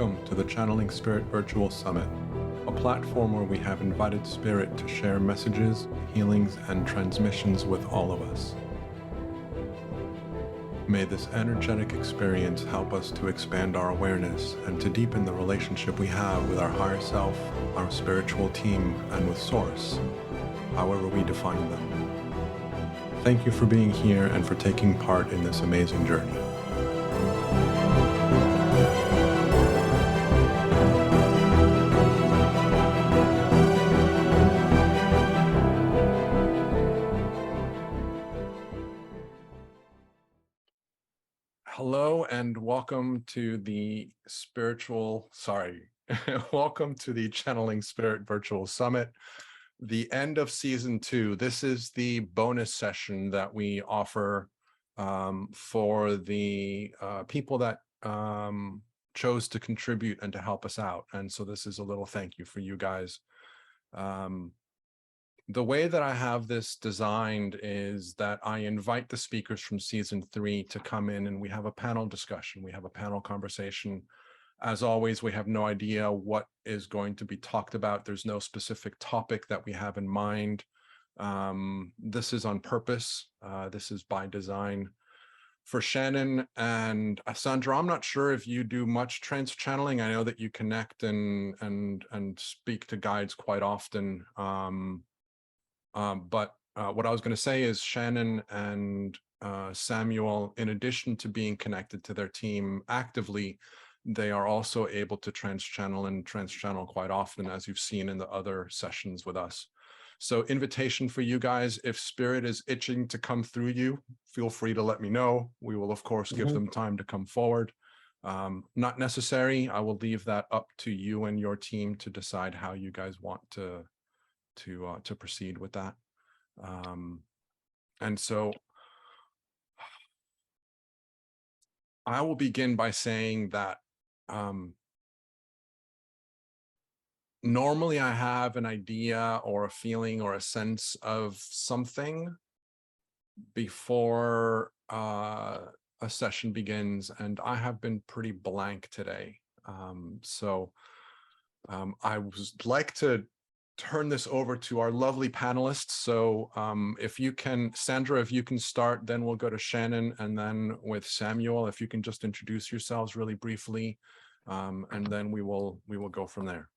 Welcome to the Channeling Spirit Virtual Summit, a platform where we have invited Spirit to share messages, healings, and transmissions with all of us. May this energetic experience help us to expand our awareness and to deepen the relationship we have with our higher self, our spiritual team, and with Source, however we define them. Thank you for being here and for taking part in this amazing journey. Hello and welcome to the welcome to the Channeling Spirit Virtual Summit, the end of season 2. This is the bonus session that we offer for the people that chose to contribute and to help us out. And so this is a little thank you for you guys. The way that I have this designed is that I invite the speakers from season 3 to come in and we have a panel discussion. We have a panel conversation. As always, we have no idea what is going to be talked about. There's no specific topic that we have in mind. This is on purpose. This is by design. For Shannon and Sandra, I'm not sure if you do much trance channeling. I know that you connect and speak to guides quite often. But what I was going to say is Shannon and Samuel, in addition to being connected to their team actively, they are also able to trance channel quite often, as you've seen in the other sessions with us. So invitation for you guys, if Spirit is itching to come through you, feel free to let me know. We will, of course, give them time to come forward. Not necessary. I will leave that up to you and your team to decide how you guys want to proceed with that. And so I will begin by saying that normally I have an idea or a feeling or a sense of something before a session begins, and I have been pretty blank today. So I would like to turn this over to our lovely panelists. So if you can, Sandra, if you can start, then we'll go to Shannon, and then with Samuel, if you can just introduce yourselves really briefly, and then we will go from there.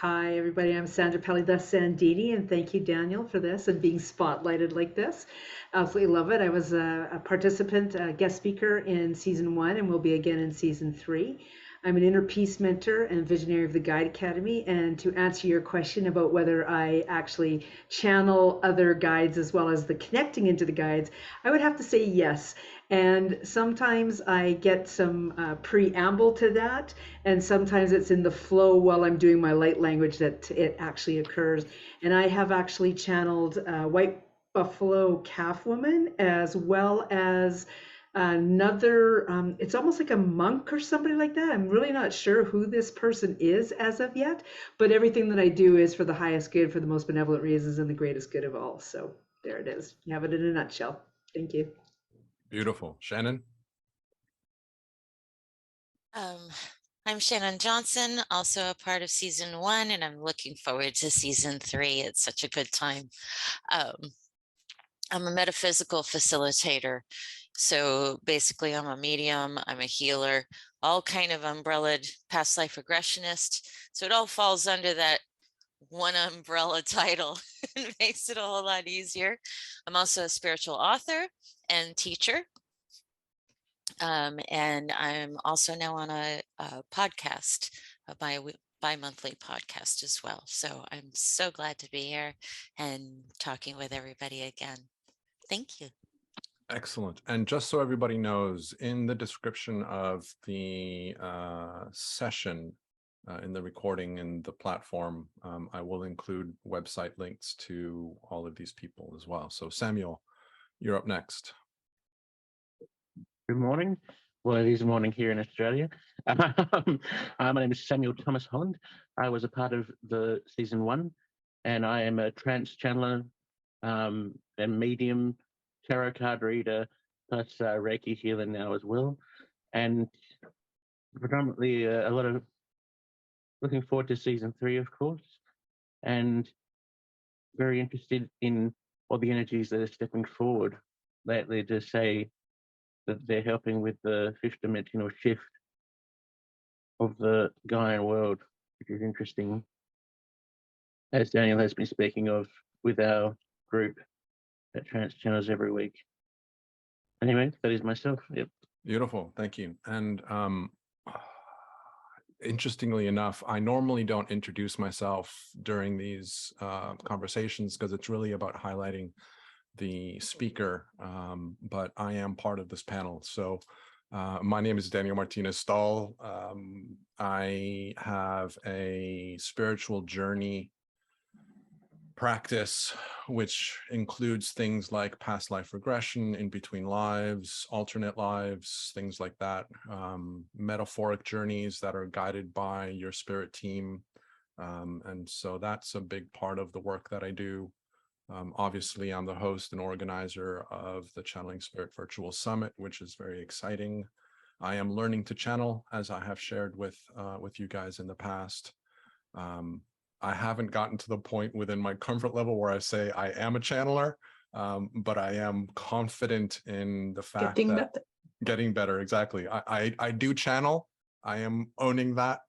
Hi, everybody. I'm Sandra Pelley, the Sandini, and thank you, Daniel, for this and being spotlighted like this. Absolutely love it. I was a participant, a guest speaker in season 1, and will be again in season 3. I'm an inner peace mentor and visionary of the Guide Academy. And to answer your question about whether I actually channel other guides as well as the connecting into the guides, I would have to say yes. And sometimes I get some preamble to that, and sometimes it's in the flow while I'm doing my light language that it actually occurs. And I have actually channeled White Buffalo Calf Woman, as well as another, it's almost like a monk or somebody like that. I'm really not sure who this person is as of yet, but everything that I do is for the highest good, for the most benevolent reasons, and the greatest good of all. So there it is. You have it in a nutshell. Thank you. Beautiful. Shannon? I'm Shannon Johnson, also a part of season 1, and I'm looking forward to season 3. It's such a good time. I'm a metaphysical facilitator. So basically I'm a medium, I'm a healer, all kind of umbrellaed past life regressionist. So it all falls under that one umbrella title. It makes it a whole lot easier. I'm also a spiritual author and teacher. And I'm also now on a podcast, a bi-monthly podcast as well. So I'm so glad to be here and talking with everybody again. Thank you. Excellent. And just so everybody knows, in the description of the session, in the recording and the platform, I will include website links to all of these people as well. So Samuel, you're up next. Good morning. Well, it is morning here in Australia. My name is Samuel Thomas-Holland. I was a part of the season 1, and I am a trance channeler, a medium, tarot card reader, plus Reiki healer now as well. And predominantly a lot of looking forward to season 3, of course, and very interested in all the energies that are stepping forward lately to say that they're helping with the fifth dimensional shift of the Gaian world, which is interesting, as Daniel has been speaking of with our group that trans channels every week. Anyway, that is myself. Yep. Beautiful, thank you. And interestingly enough, I normally don't introduce myself during these conversations because it's really about highlighting the speaker, but I am part of this panel. So my name is Daniel Martinez Stahl. I have a spiritual journey practice, which includes things like past life regression, in between lives, alternate lives, things like that, metaphoric journeys that are guided by your spirit team. And so that's a big part of the work that I do. Obviously, I'm the host and organizer of the Channeling Spirit Virtual Summit, which is very exciting. I am learning to channel, as I have shared with you guys in the past. I haven't gotten to the point within my comfort level where I say I am a channeler, but I am confident in the fact that getting better. Exactly. I do channel. I am owning that.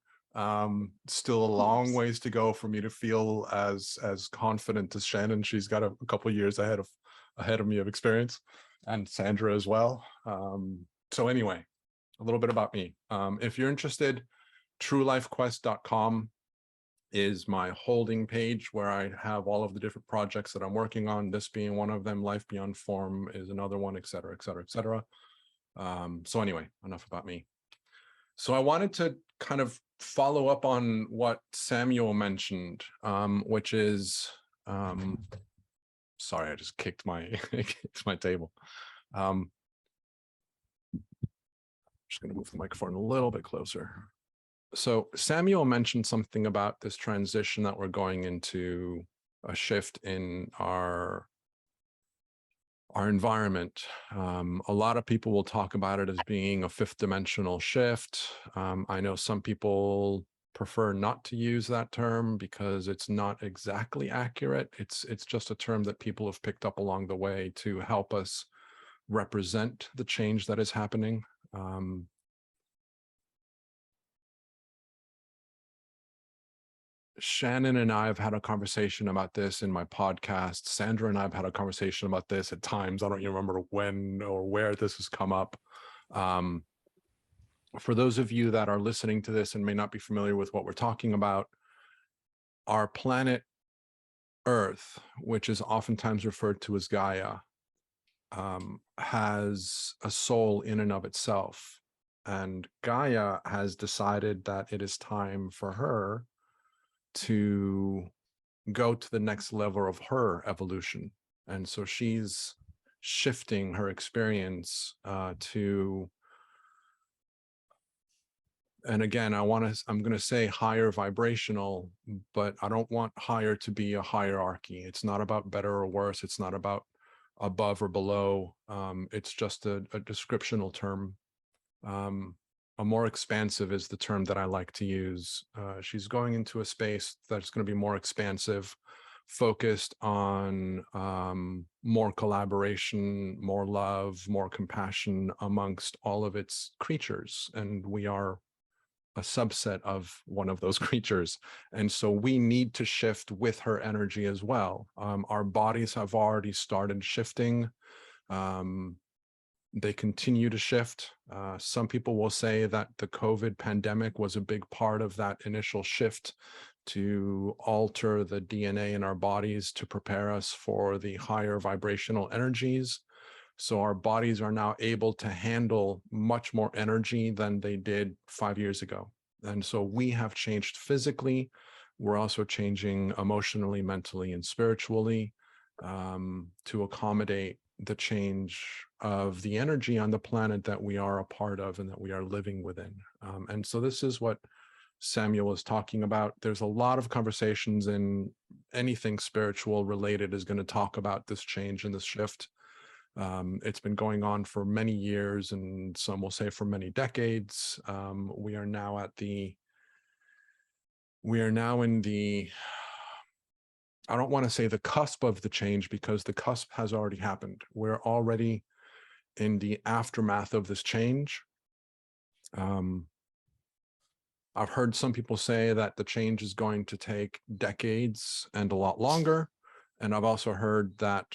Still a long ways to go for me to feel as confident as Shannon. She's got a couple of years ahead of me of experience, and Sandra as well. So anyway, a little bit about me. If you're interested, truelifequest.com is my holding page where I have all of the different projects that I'm working on, this being one of them. Life Beyond Form is another one, et cetera, et cetera, et cetera. So anyway, enough about me. So I wanted to kind of follow up on what Samuel mentioned, which is, sorry, I just kicked my table. Just going to move the microphone a little bit closer. So Samuel mentioned something about this transition that we're going into, a shift in our environment. A lot of people will talk about it as being a fifth dimensional shift. I know some people prefer not to use that term because it's not exactly accurate. It's just a term that people have picked up along the way to help us represent the change that is happening. Shannon and I have had a conversation about this in my podcast. Sandra and I have had a conversation about this at times. I don't even remember when or where this has come up. For those of you that are listening to this and may not be familiar with what we're talking about, our planet Earth, which is oftentimes referred to as Gaia, has a soul in and of itself. And Gaia has decided that it is time for her to go to the next level of her evolution. And so she's shifting her experience to, and again, I'm going to say higher vibrational, but I don't want higher to be a hierarchy. It's not about better or worse. It's not about above or below. It's just a descriptional term. A more expansive is the term that I like to use. She's going into a space that's going to be more expansive, focused on more collaboration, more love, more compassion amongst all of its creatures. And we are a subset of one of those creatures. And so we need to shift with her energy as well. Our bodies have already started shifting. They continue to shift. Some people will say that the COVID pandemic was a big part of that initial shift to alter the DNA in our bodies to prepare us for the higher vibrational energies. So our bodies are now able to handle much more energy than they did 5 years ago. And so we have changed physically. We're also changing emotionally, mentally, and spiritually to accommodate the change of the energy on the planet that we are a part of and that we are living within. And so this is what Samuel is talking about. There's a lot of conversations in anything spiritual related is going to talk about this change and this shift. It's been going on for many years, and some will say for many decades. We are now in the, I don't want to say the cusp of the change, because the cusp has already happened. We're already in the aftermath of this change. I've heard some people say that the change is going to take decades and a lot longer. And I've also heard that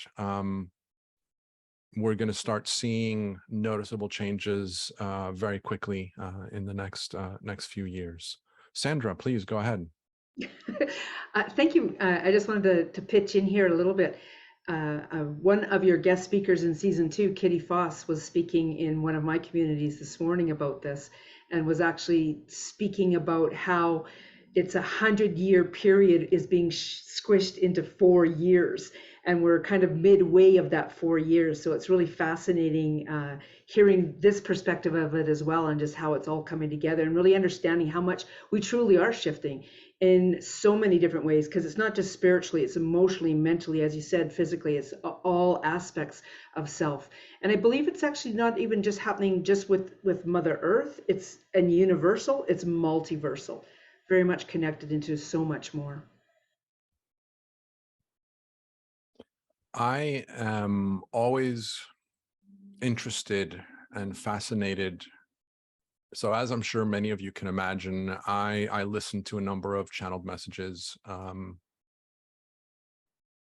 we're going to start seeing noticeable changes very quickly in the next few years. Sandra, please go ahead. Thank you. I just wanted to pitch in here a little bit. One of your guest speakers in season 2, Kitty Foss, was speaking in one of my communities this morning about this, and was actually speaking about how it's 100-year period is being squished into 4 years, and we're kind of midway of that 4 years. So it's really fascinating hearing this perspective of it as well, and just how it's all coming together, and really understanding how much we truly are shifting in so many different ways, because it's not just spiritually, it's emotionally, mentally, as you said, physically, it's all aspects of self. And I believe it's actually not even just happening just with Mother Earth, it's universal, it's multiversal, very much connected into so much more. I am always interested and fascinated. So as I'm sure many of you can imagine, I listen to a number of channeled messages,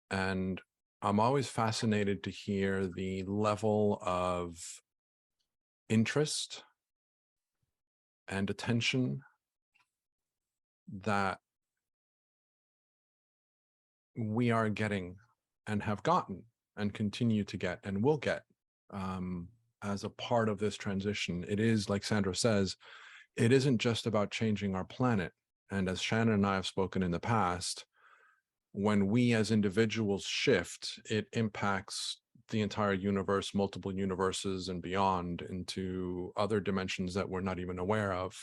and I'm always fascinated to hear the level of interest and attention that we are getting and have gotten and continue to get and will get as a part of this transition. It is, like Sandra says, it isn't just about changing our planet. And as Shannon and I have spoken in the past, when we as individuals shift, it impacts the entire universe, multiple universes and beyond, into other dimensions that we're not even aware of.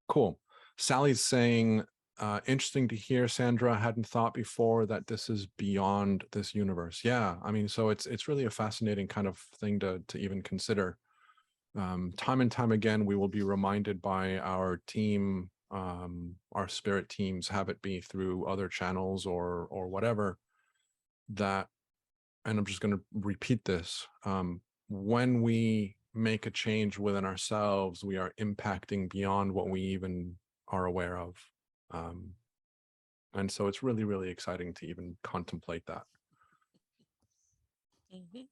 Cool. Sally's saying, interesting to hear, Sandra. I hadn't thought before that this is beyond this universe. Yeah, I mean, so it's really a fascinating kind of thing to even consider. Time and time again, we will be reminded by our team, our spirit teams, have it be through other channels or whatever, that, and I'm just going to repeat this, when we make a change within ourselves, we are impacting beyond what we even are aware of. And so it's really, really exciting to even contemplate that. Mhm.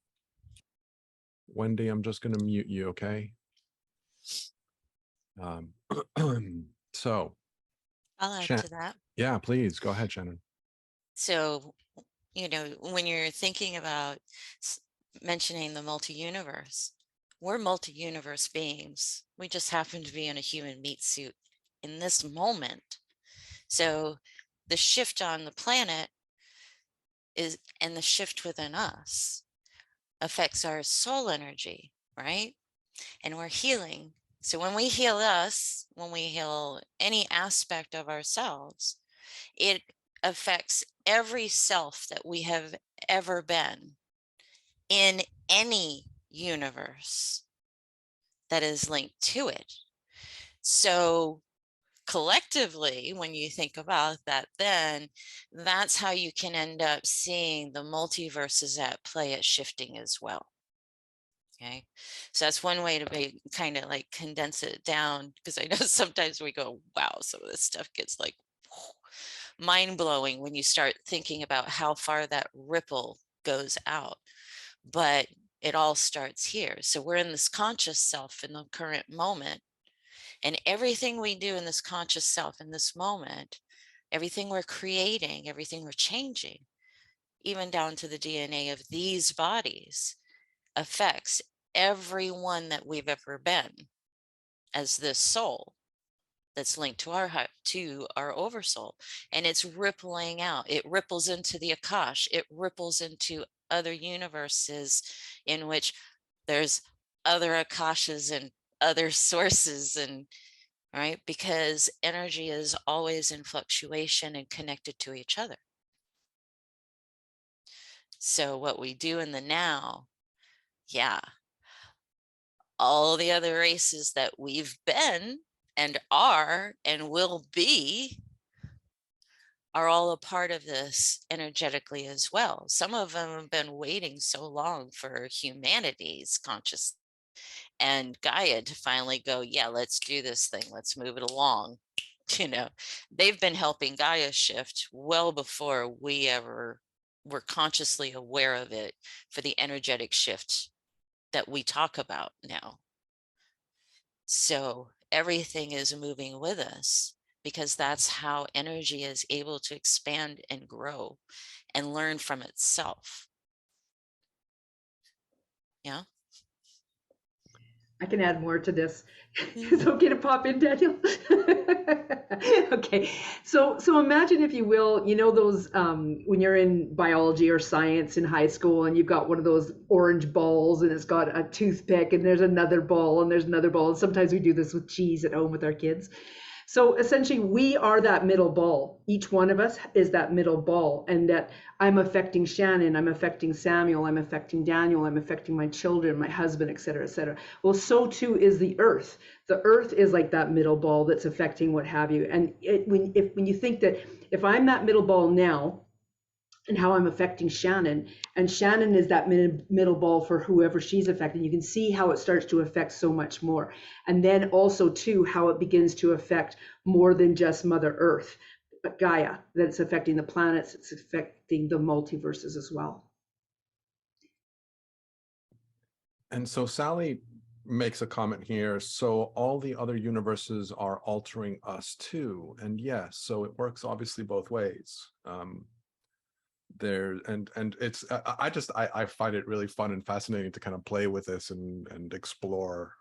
Wendy, I'm just going to mute you, okay? So I'll add to that. Yeah, please go ahead, Shannon. So, when you're thinking about mentioning the multi-universe, we're multi-universe beings. We just happen to be in a human meat suit in this moment. So the shift on the planet and the shift within us affects our soul energy, right? And we're healing. So when we heal us, when we heal any aspect of ourselves, it affects every self that we have ever been in any universe that is linked to it. So collectively, when you think about that, then that's how you can end up seeing the multiverses at play at shifting as well. Okay, so that's one way to be kind of like condense it down, because I know sometimes we go, wow, some of this stuff gets like mind blowing when you start thinking about how far that ripple goes out. But it all starts here. So we're in this conscious self in the current moment. And everything we do in this conscious self in this moment, everything we're creating, everything we're changing, even down to the DNA of these bodies, affects everyone that we've ever been as this soul that's linked to our oversoul. And it's rippling out. It ripples into the Akash. It ripples into other universes in which there's other Akashas and other sources, and right, because energy is always in fluctuation and connected to each other. So what we do in the now, yeah, all the other races that we've been and are and will be are all a part of this energetically as well. Some of them have been waiting so long for humanity's conscious and Gaia to finally go, yeah, let's do this thing. Let's move it along. You know, they've been helping Gaia shift well before we ever were consciously aware of it for the energetic shift that we talk about now. So everything is moving with us because that's how energy is able to expand and grow and learn from itself. Yeah. I can add more to this. It's okay to pop in, Daniel. Okay, so imagine, if you will, you know those when you're in biology or science in high school, and you've got one of those orange balls, and it's got a toothpick, and there's another ball, and there's another ball. And sometimes we do this with cheese at home with our kids. So essentially, we are that middle ball. Each one of us is that middle ball, and that I'm affecting Shannon, I'm affecting Samuel, I'm affecting Daniel, I'm affecting my children, my husband, et cetera, et cetera. Well, so too is the earth. The earth is like that middle ball that's affecting what have you. And when you think that if I'm that middle ball now, and how I'm affecting Shannon, and Shannon is that middle ball for whoever she's affecting, you can see how it starts to affect so much more. And then also too, how it begins to affect more than just Mother Earth, but Gaia, that it's affecting the planets, it's affecting the multiverses as well. And so Sally makes a comment here. So all the other universes are altering us too. And yes, so it works obviously both ways. There and it's I find it really fun and fascinating to kind of play with this and explore.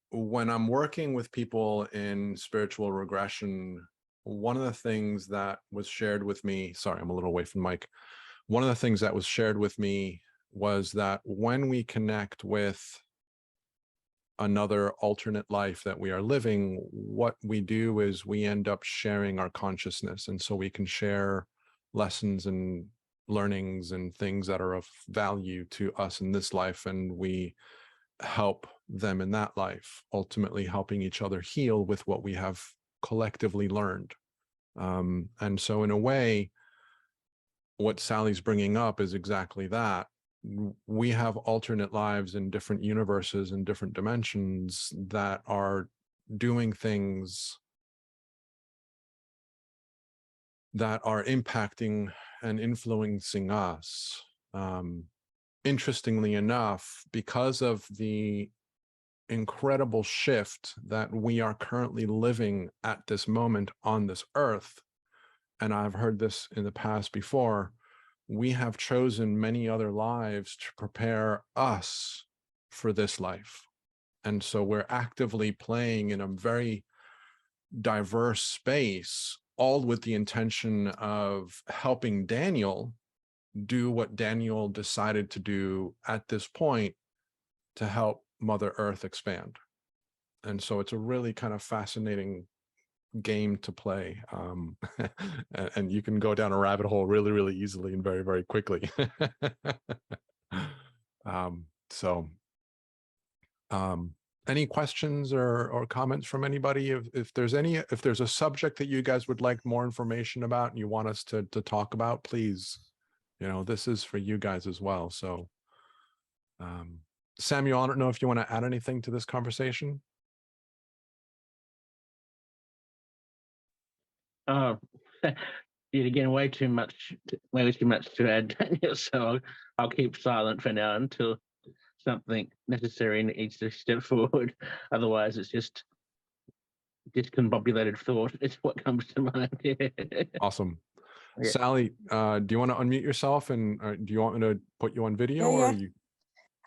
When I'm working with people in spiritual regression, one of the things that was shared with me, sorry, I'm a little away from the mic. One of the things that was shared with me was that when we connect with another alternate life that we are living, what we do is we end up sharing our consciousness. And so we can share lessons and learnings and things that are of value to us in this life, and we help them in that life, ultimately helping each other heal with what we have collectively learned. And so in a way, what Sally's bringing up is exactly that. We have alternate lives in different universes and different dimensions that are doing things that are impacting and influencing us. Interestingly enough, because of the incredible shift that we are currently living at this moment on this earth, and I've heard this in the past before, we have chosen many other lives to prepare us for this life. And so we're actively playing in a very diverse space, all with the intention of helping Daniel do what Daniel decided to do at this point to help Mother Earth expand. And so it's a really kind of fascinating game to play, and you can go down a rabbit hole really, really easily and very, very quickly. Any questions or comments from anybody? If there's a subject that you guys would like more information about and you want us to talk about, please, this is for you guys as well. So Samuel, I don't know if you want to add anything to this conversation. Yet again, way too much to add, Daniel. So I'll keep silent for now until something necessary needs to step forward. Otherwise, it's just discombobulated thought. It's what comes to mind. Awesome. Yeah. Sally, do you want to unmute yourself, and do you want me to put you on video? Yeah, or yeah. are you?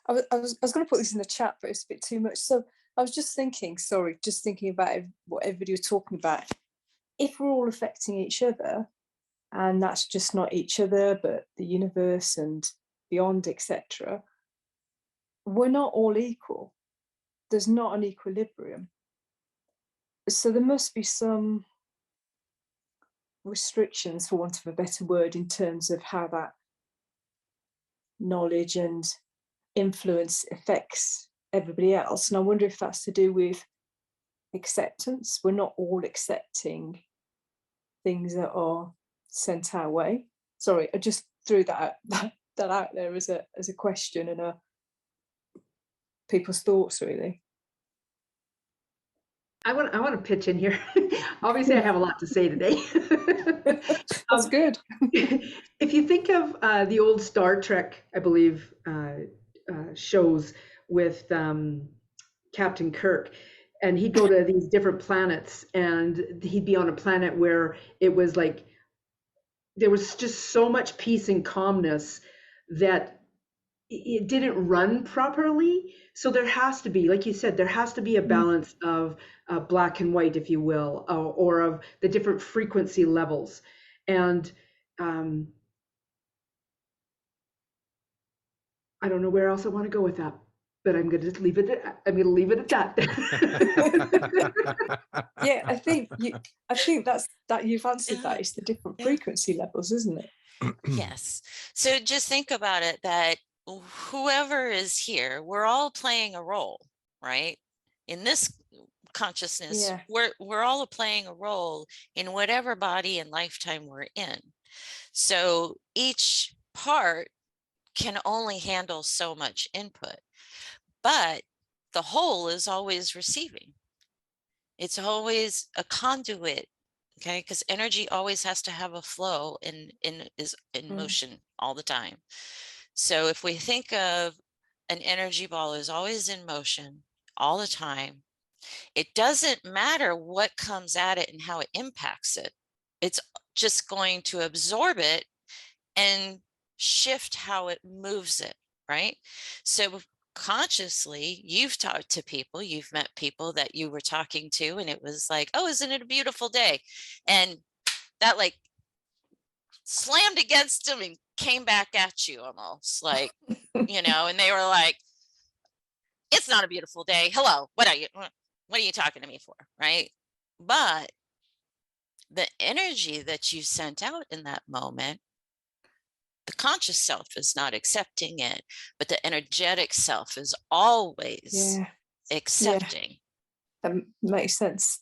I was going to put this in the chat, but it's a bit too much. So I was just thinking about what everybody was talking about. If we're all affecting each other, and that's just not each other, but the universe and beyond, etc., we're not all equal. There's not an equilibrium. So there must be some restrictions, for want of a better word, in terms of how that knowledge and influence affects everybody else. And I wonder if that's to do with acceptance. We're not all accepting things that are sent our way. Sorry, I just threw that out there as a question and people's thoughts, really. I want to pitch in here. Obviously, I have a lot to say today. That's good. If you think of the old Star Trek, I believe, shows with Captain Kirk, and he'd go to these different planets, and he'd be on a planet where it was like there was just so much peace and calmness that it didn't run properly. So there has to be, like you said, there has to be a balance of black and white, if you will, or of the different frequency levels. And I don't know where else I want to go with that, but I'm going to just leave it. I'm going to leave it at that. Yeah, I think that's that you've answered that. It's the different frequency levels, isn't it? Yes. So just think about it, that whoever is here, we're all playing a role, right? In this consciousness, Yeah. we're all playing a role in whatever body and lifetime we're in. So each part can only handle so much input, but the whole is always receiving. It's always a conduit, okay? Because energy always has to have a flow and is in motion all the time. So if we think of an energy ball is always in motion all the time, it doesn't matter what comes at it and how it impacts it. It's just going to absorb it and shift how it moves it, right? So consciously, you've talked to people, you've met people that you were talking to, and it was like, oh, isn't it a beautiful day? And that like slammed against them and came back at you almost like, and they were like, it's not a beautiful day. Hello, what are you talking to me for? Right? But the energy that you sent out in that moment, the conscious self is not accepting it, but the energetic self is always accepting. That makes sense.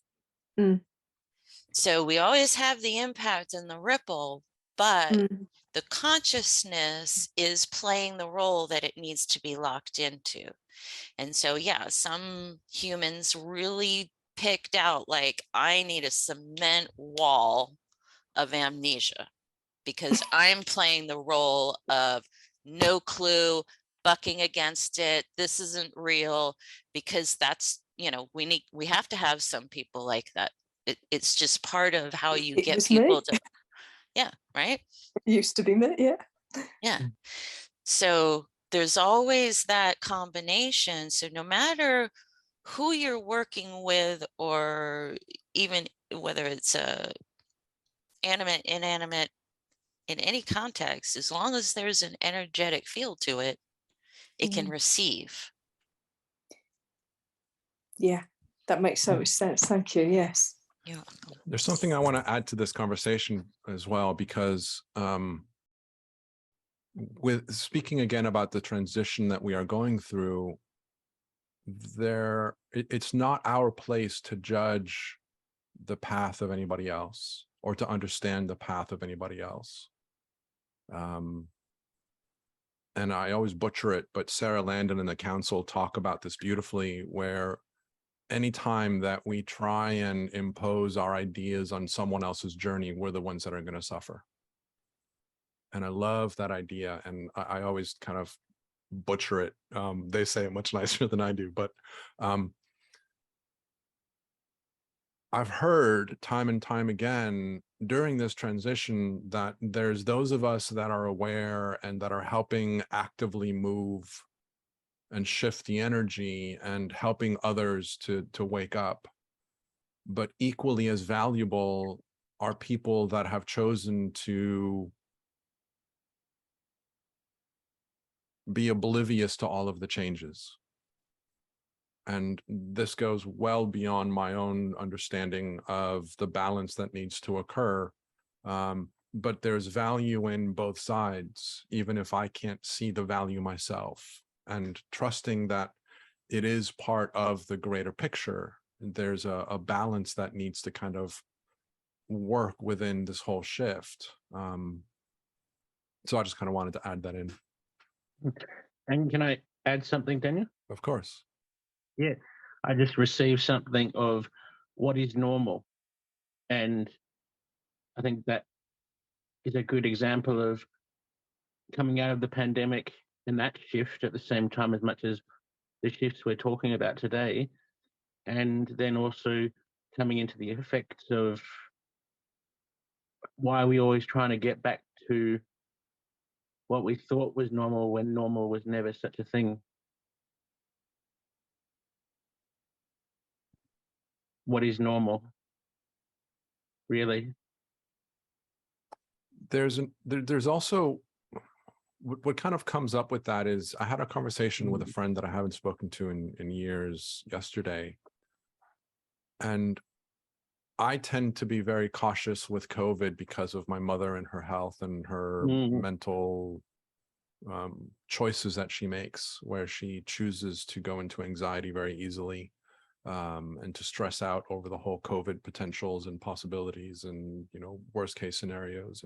So we always have the impact and the ripple, but the consciousness is playing the role that it needs to be locked into. And so, yeah, some humans really picked out, like, I need a cement wall of amnesia because I'm playing the role of no clue, bucking against it. This isn't real, because that's, we have to have some people like that. It's just part of how you get people to, right? It used to be me, Yeah. So there's always that combination. So no matter who you're working with, or even whether it's animate, inanimate, in any context, as long as there's an energetic field to it, it can receive. Yeah, that makes so much sense. Thank you. Yes. Yeah. There's something I want to add to this conversation as well, because with speaking again about the transition that we are going through, it's not our place to judge the path of anybody else or to understand the path of anybody else. And I always butcher it, but Sarah Landon and the council talk about this beautifully, where anytime that we try and impose our ideas on someone else's journey, we're the ones that are going to suffer. And I love that idea. And I always kind of butcher it. They say it much nicer than I do, but I've heard time and time again during this transition that there's those of us that are aware and that are helping actively move and shift the energy and helping others to wake up. But equally as valuable are people that have chosen to be oblivious to all of the changes. And this goes well beyond my own understanding of the balance that needs to occur. But there's value in both sides, even if I can't see the value myself, and trusting that it is part of the greater picture. There's a balance that needs to kind of work within this whole shift. So I just kind of wanted to add that in. And can I add something, Daniel? Of course. Yeah, I just received something of what is normal. And I think that is a good example of coming out of the pandemic and that shift at the same time, as much as the shifts we're talking about today, and then also coming into the effects of why we always trying to get back to what we thought was normal when normal was never such a thing. What is normal, really? There's also what kind of comes up with that is, I had a conversation with a friend that I haven't spoken to in years yesterday, and I tend to be very cautious with COVID because of my mother and her health and her mental choices that she makes, where she chooses to go into anxiety very easily, and to stress out over the whole COVID potentials and possibilities and, worst case scenarios.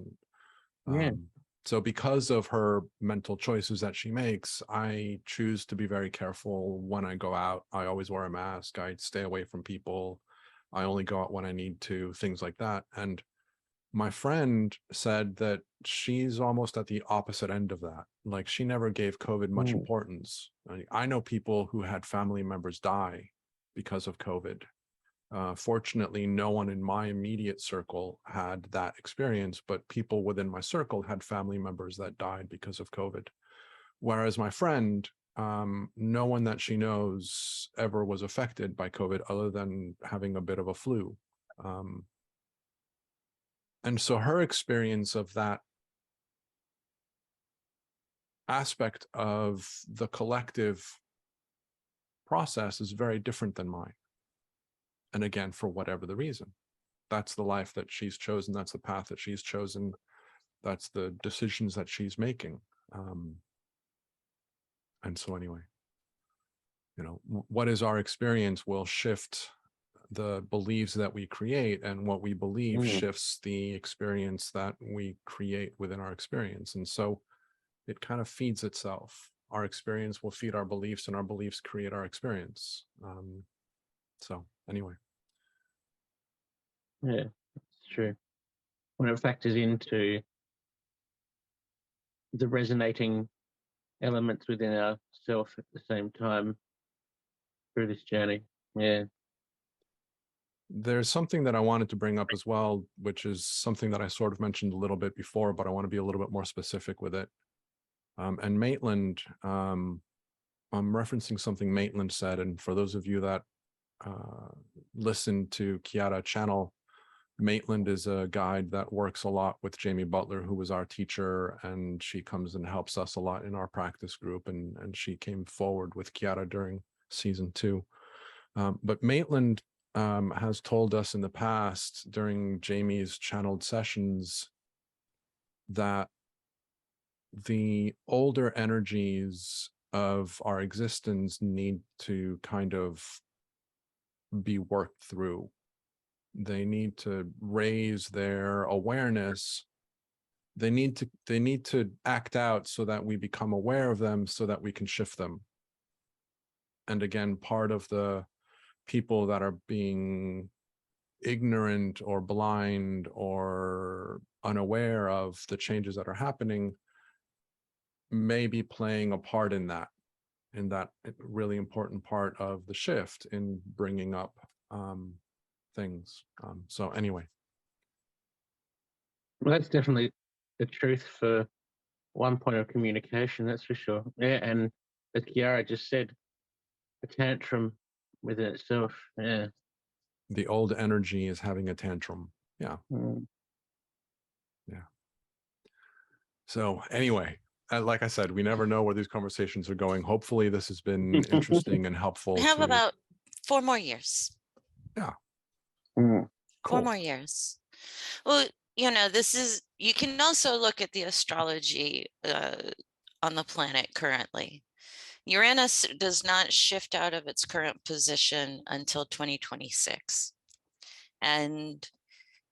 And so because of her mental choices that she makes, I choose to be very careful when I go out. I always wear a mask. I stay away from people. I only go out when I need to, things like that. And my friend said that she's almost at the opposite end of that. Like, she never gave COVID much importance. I know people who had family members die because of COVID. Fortunately, no one in my immediate circle had that experience, but people within my circle had family members that died because of COVID. Whereas my friend, no one that she knows ever was affected by COVID other than having a bit of a flu. And so her experience of that aspect of the collective process is very different than mine. And again, for whatever the reason, that's the life that she's chosen. That's the path that she's chosen. That's the decisions that she's making. And so anyway, what is our experience will shift the beliefs that we create, and what we believe shifts the experience that we create within our experience. And so it kind of feeds itself. Our experience will feed our beliefs, and our beliefs create our experience. So anyway. Yeah, it's true. When it factors into the resonating elements within ourself at the same time through this journey. Yeah. There's something that I wanted to bring up as well, which is something that I sort of mentioned a little bit before, but I want to be a little bit more specific with it. And Maitland, I'm referencing something Maitland said, and for those of you that listen to Kiara channel, Maitland is a guide that works a lot with Jamie Butler, who was our teacher, and she comes and helps us a lot in our practice group, and she came forward with Kiara during season 2. But Maitland has told us in the past during Jamie's channeled sessions that the older energies of our existence need to kind of be worked through. They need to raise their awareness. They need to act out so that we become aware of them, so that we can shift them. And again, part of the people that are being ignorant or blind or unaware of the changes that are happening may be playing a part in that really important part of the shift in bringing up things. So anyway. Well, that's definitely the truth for one point of communication, that's for sure. Yeah, and as Kiara just said, a tantrum within itself. Yeah. The old energy is having a tantrum. Yeah. Yeah. So anyway, like I said, we never know where these conversations are going. Hopefully this has been interesting and helpful. I have about 4 more years. Yeah. Cool. Cool. 4 more years. Well, you know, this is, you can also look at the astrology on the planet currently. Uranus does not shift out of its current position until 2026. And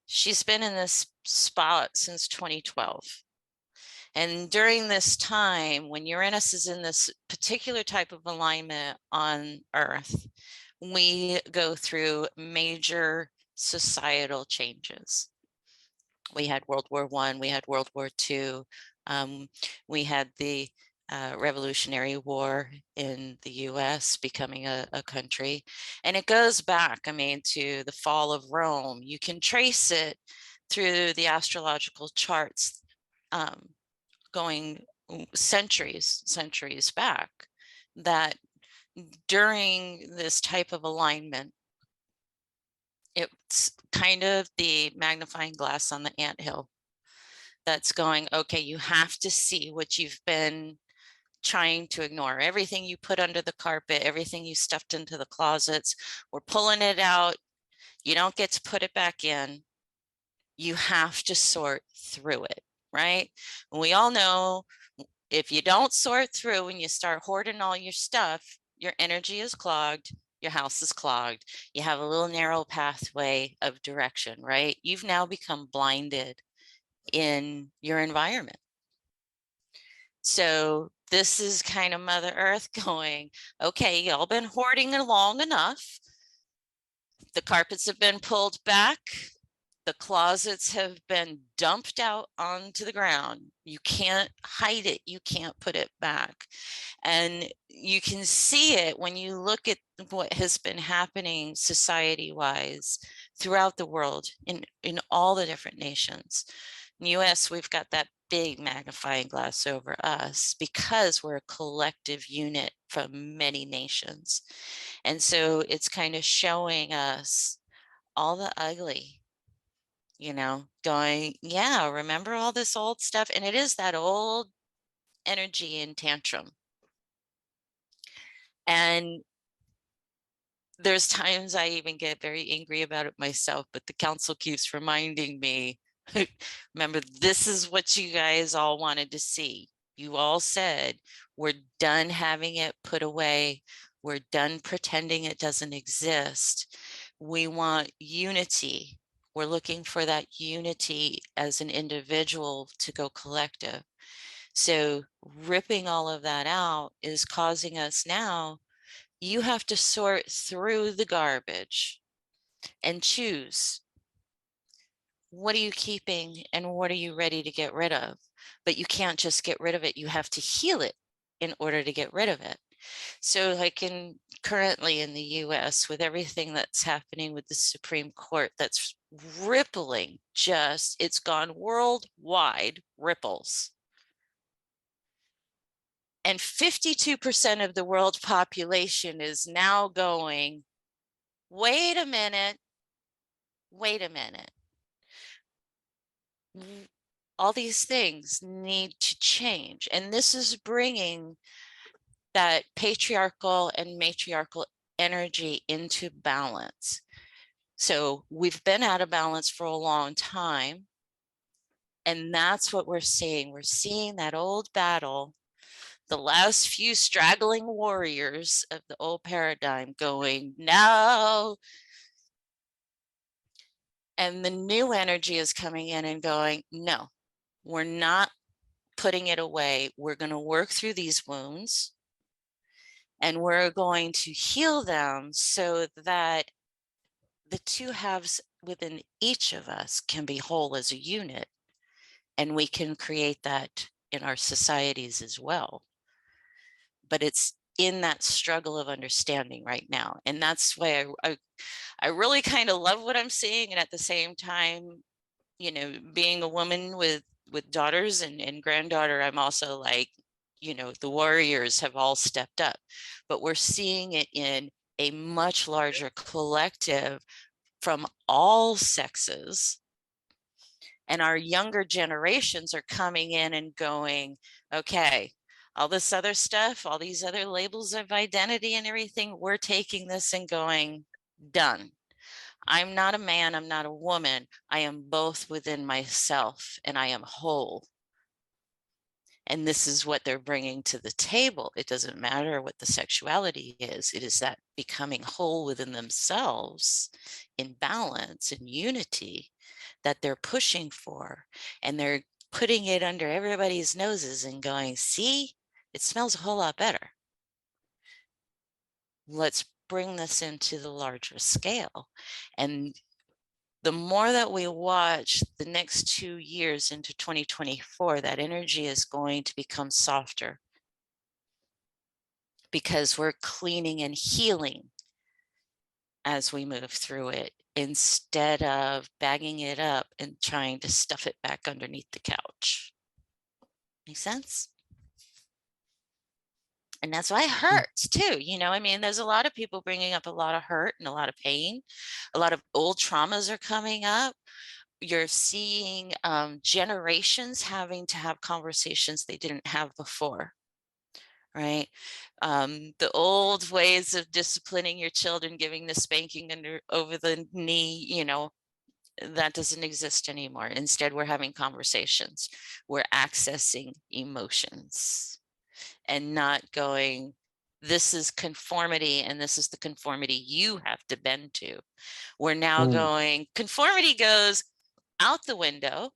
she's been in this spot since 2012. And during this time, when Uranus is in this particular type of alignment on Earth, we go through major societal changes. We had World War I, we had World War II, we had the Revolutionary War in the US becoming a country. And it goes back, I mean, to the fall of Rome. You can trace it through the astrological charts going centuries back, that during this type of alignment, it's kind of the magnifying glass on the anthill that's going, okay, you have to see what you've been trying to ignore. Everything you put under the carpet, everything you stuffed into the closets, we're pulling it out. You don't get to put it back in. You have to sort through it, right? And we all know if you don't sort through and you start hoarding all your stuff, your energy is clogged, your house is clogged. You have a little narrow pathway of direction, right? You've now become blinded in your environment. So this is kind of Mother Earth going, okay, y'all been hoarding it long enough. The carpets have been pulled back. The closets have been dumped out onto the ground. You can't hide it. You can't put it back. And you can see it when you look at what has been happening society-wise throughout the world in all the different nations. In the US, we've got that big magnifying glass over us because we're a collective unit from many nations. And so it's kind of showing us all the ugly, you know, going, yeah, remember all this old stuff? And it is that old energy and tantrum. And there's times I even get very angry about it myself, but the council keeps reminding me, remember, this is what you guys all wanted to see. You all said, we're done having it put away. We're done pretending it doesn't exist. We want unity. We're looking for that unity as an individual to go collective. So ripping all of that out is causing us now, you have to sort through the garbage and choose. What are you keeping and what are you ready to get rid of? But you can't just get rid of it. You have to heal it in order to get rid of it. So like currently in the US, with everything that's happening with the Supreme Court, that's rippling, it's gone worldwide ripples. And 52% of the world population is now going, wait a minute. All these things need to change. And this is bringing that patriarchal and matriarchal energy into balance. So we've been out of balance for a long time. And that's what we're seeing. We're seeing that old battle, the last few straggling warriors of the old paradigm going, no. And the new energy is coming in and going, no, we're not putting it away. We're going to work through these wounds and we're going to heal them so that the two halves within each of us can be whole as a unit. And we can create that in our societies as well. But it's in that struggle of understanding right now. And that's why I really kind of love what I'm seeing. And at the same time, you know, being a woman with daughters and granddaughter, I'm also like, you know, the warriors have all stepped up, but we're seeing it in a much larger collective from all sexes. And our younger generations are coming in and going, okay, all this other stuff, all these other labels of identity and everything, we're taking this and going, done. I'm not a man, I'm not a woman. I am both within myself, and I am whole. And this is what they're bringing to the table. It doesn't matter what the sexuality is. It is that becoming whole within themselves in balance and unity that they're pushing for. And they're putting it under everybody's noses and going, see, it smells a whole lot better. Let's bring this into the larger scale. And the more that we watch the next 2 years into 2024, that energy is going to become softer because we're cleaning and healing as we move through it instead of bagging it up and trying to stuff it back underneath the couch. Make sense? And that's why it hurts too. You know, I mean, there's a lot of people bringing up a lot of hurt and a lot of pain. A lot of old traumas are coming up. You're seeing generations having to have conversations they didn't have before, right? The old ways of disciplining your children, giving the spanking over the knee, you know, that doesn't exist anymore. Instead, we're having conversations. We're accessing emotions and not going, this is conformity and this is the conformity you have to bend to. We're now going, conformity goes out the window.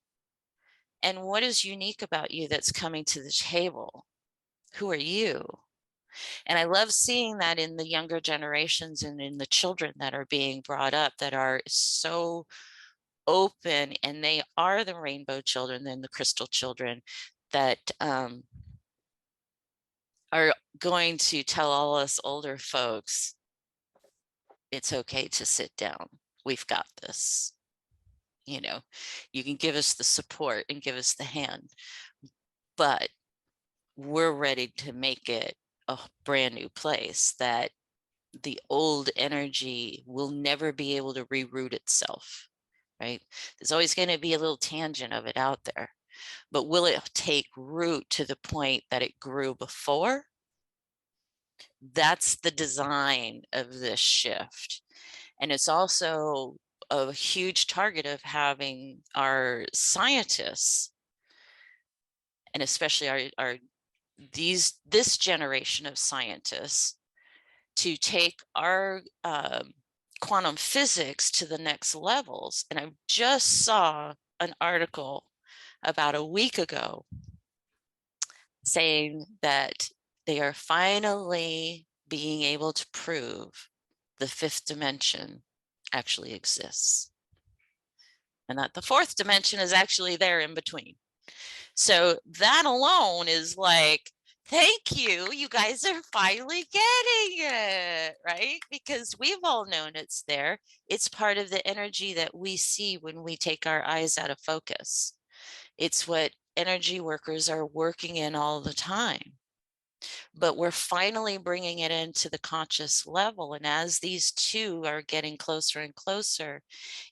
And what is unique about you that's coming to the table? Who are you? And I love seeing that in the younger generations and in the children that are being brought up that are so open, and they are the rainbow children and the crystal children that are going to tell all us older folks, it's okay to sit down. We've got this. You know, you can give us the support and give us the hand, but we're ready to make it a brand new place that the old energy will never be able to reroot itself, right? There's always going to be a little tangent of it out there, but will it take root to the point that it grew before? That's the design of this shift. And it's also a huge target of having our scientists, and especially this generation of scientists, to take our quantum physics to the next levels. And I just saw an article about a week ago saying that they are finally being able to prove the fifth dimension actually exists, and that the fourth dimension is actually there in between. So that alone is like, thank you, you guys are finally getting it, right? Because we've all known it's there. It's part of the energy that we see when we take our eyes out of focus. It's what energy workers are working in all the time. But we're finally bringing it into the conscious level. And as these two are getting closer and closer,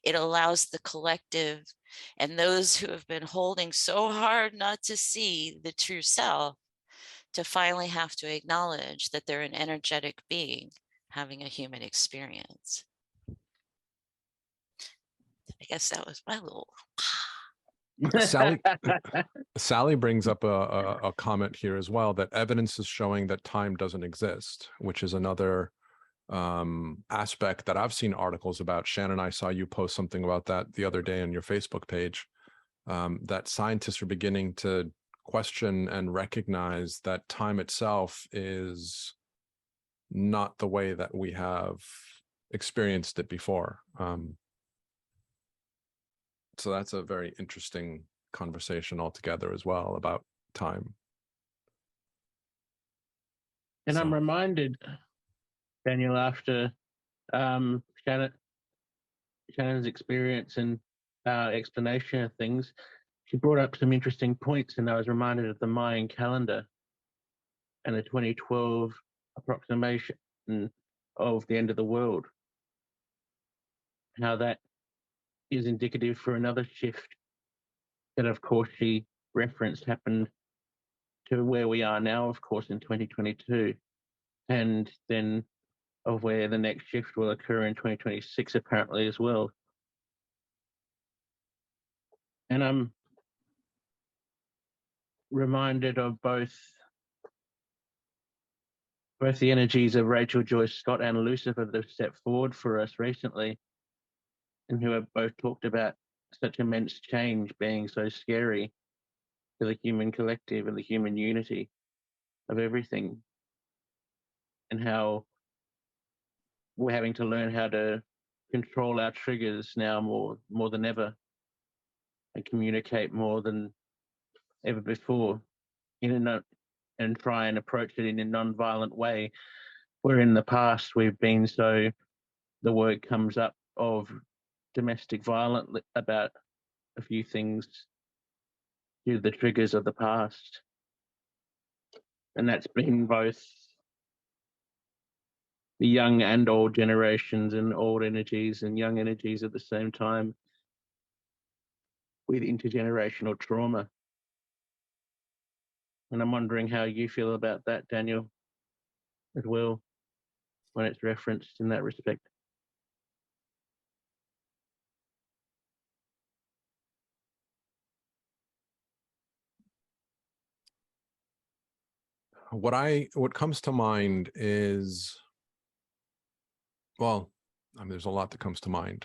it allows the collective and those who have been holding so hard not to see the true self to finally have to acknowledge that they're an energetic being having a human experience. I guess that was my little... Sally brings up a comment here as well, that evidence is showing that time doesn't exist, which is another aspect that I've seen articles about. Shannon, I saw you post something about that the other day on your Facebook page, that scientists are beginning to question and recognize that time itself is not the way that we have experienced it before. So that's a very interesting conversation altogether as well about time. And I'm reminded, Daniel, after Shannon's experience and explanation of things, she brought up some interesting points, and I was reminded of the Mayan calendar and the 2012 approximation of the end of the world. How that is indicative for another shift that, of course, she referenced happened to where we are now, of course, in 2022. And then of where the next shift will occur in 2026, apparently, as well. And I'm reminded of both the energies of Rachel Joyce Scott and Lucifer that have stepped forward for us recently, and who have both talked about such immense change being so scary to the human collective and the human unity of everything, and how we're having to learn how to control our triggers now more than ever, and communicate more than ever before and try and approach it in a non-violent way, where in the past we've been so, the word comes up of domestic violence about a few things due to the triggers of the past. And that's been both the young and old generations, and old energies and young energies at the same time, with intergenerational trauma. And I'm wondering how you feel about that, Daniel, as well, when it's referenced in that respect. What comes to mind is, well, I mean, there's a lot that comes to mind.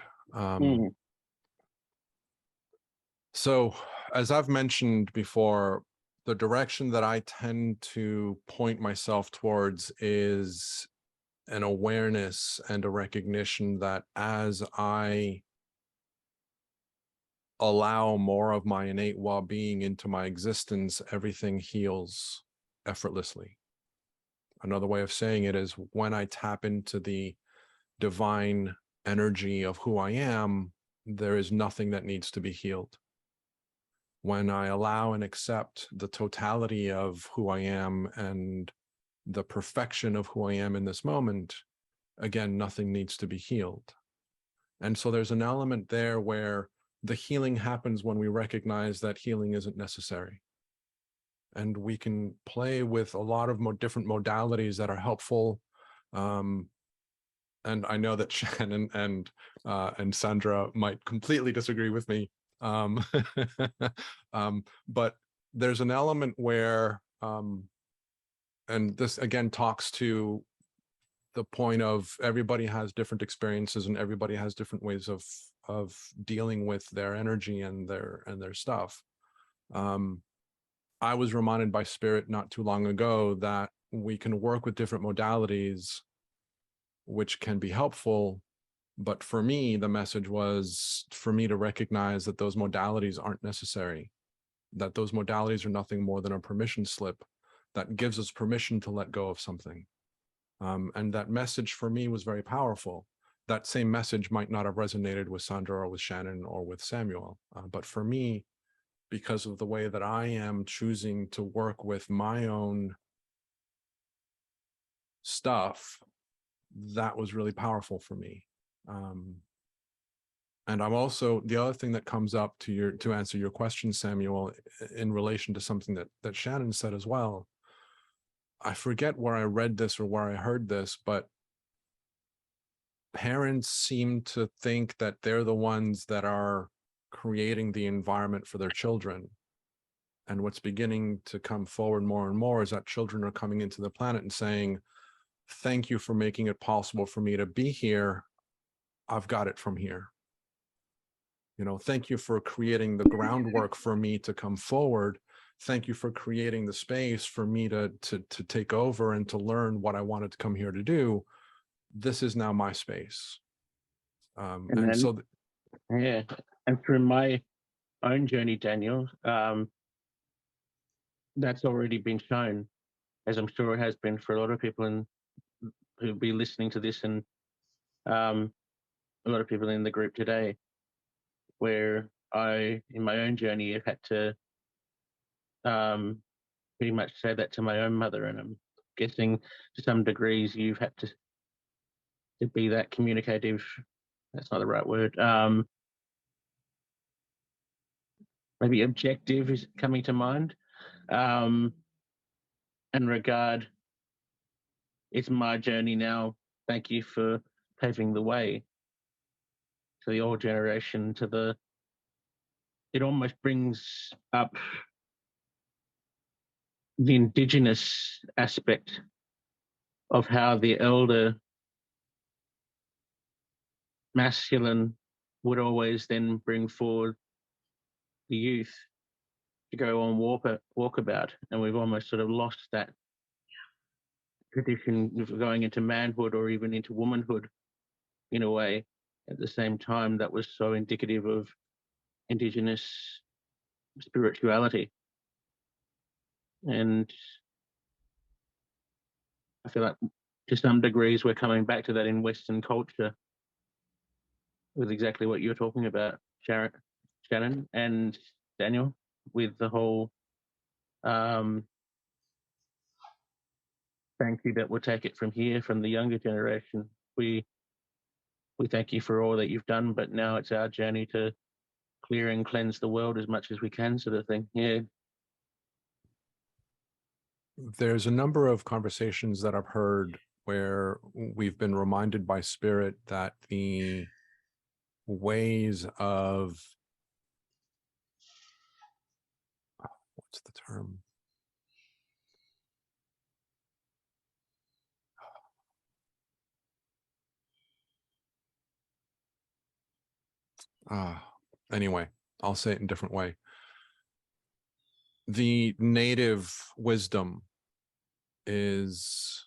So, as I've mentioned before, the direction that I tend to point myself towards is an awareness and a recognition that as I allow more of my innate well-being into my existence, everything heals effortlessly. Another way of saying it is, when I tap into the divine energy of who I am, there is nothing that needs to be healed. When I allow and accept the totality of who I am and the perfection of who I am in this moment, again, nothing needs to be healed. And so there's an element there where the healing happens when we recognize that healing isn't necessary. And we can play with a lot of different modalities that are helpful. And I know that Shannon and Sandra might completely disagree with me. But there's an element where, and this again talks to the point of everybody has different experiences and everybody has different ways of dealing with their energy and their stuff. I was reminded by Spirit not too long ago that we can work with different modalities, which can be helpful. But for me, the message was for me to recognize that those modalities aren't necessary, that those modalities are nothing more than a permission slip that gives us permission to let go of something. And that message for me was very powerful. That same message might not have resonated with Sandra or with Shannon or with Samuel. But for me, because of the way that I am choosing to work with my own stuff, that was really powerful for me. And I'm also, the other thing that comes up to answer your question, Samuel, in relation to something that Shannon said as well, I forget where I read this or where I heard this, but parents seem to think that they're the ones that are creating the environment for their children. And what's beginning to come forward more and more is that children are coming into the planet and saying, thank you for making it possible for me to be here. I've got it from here. You know, thank you for creating the groundwork for me to come forward. Thank you for creating the space for me to take over and to learn what I wanted to come here to do. This is now my space. And so, yeah, and through my own journey, Daniel, that's already been shown, as I'm sure it has been for a lot of people who'll be listening to this, and a lot of people in the group today, where I, in my own journey, have had to pretty much say that to my own mother, and I'm guessing to some degrees you've had to be that communicative. That's not the right word. Maybe objective is coming to mind. And regard, it's my journey now thank you for paving the way to the old generation, it almost brings up the Indigenous aspect of how the elder masculine would always then bring forward the youth to go on walkabout, and we've almost sort of lost that tradition of going into manhood or even into womanhood in a way. At the same time, that was so indicative of Indigenous spirituality. And I feel like to some degrees we're coming back to that in Western culture with exactly what you're talking about, Shannon and Daniel, with the whole thank you that we'll take it from here, from the younger generation. We thank you for all that you've done, but now it's our journey to clear and cleanse the world as much as we can, sort of thing. Yeah. There's a number of conversations that I've heard where we've been reminded by spirit that the ways of, what's the term? Anyway, I'll say it in a different way. The native wisdom is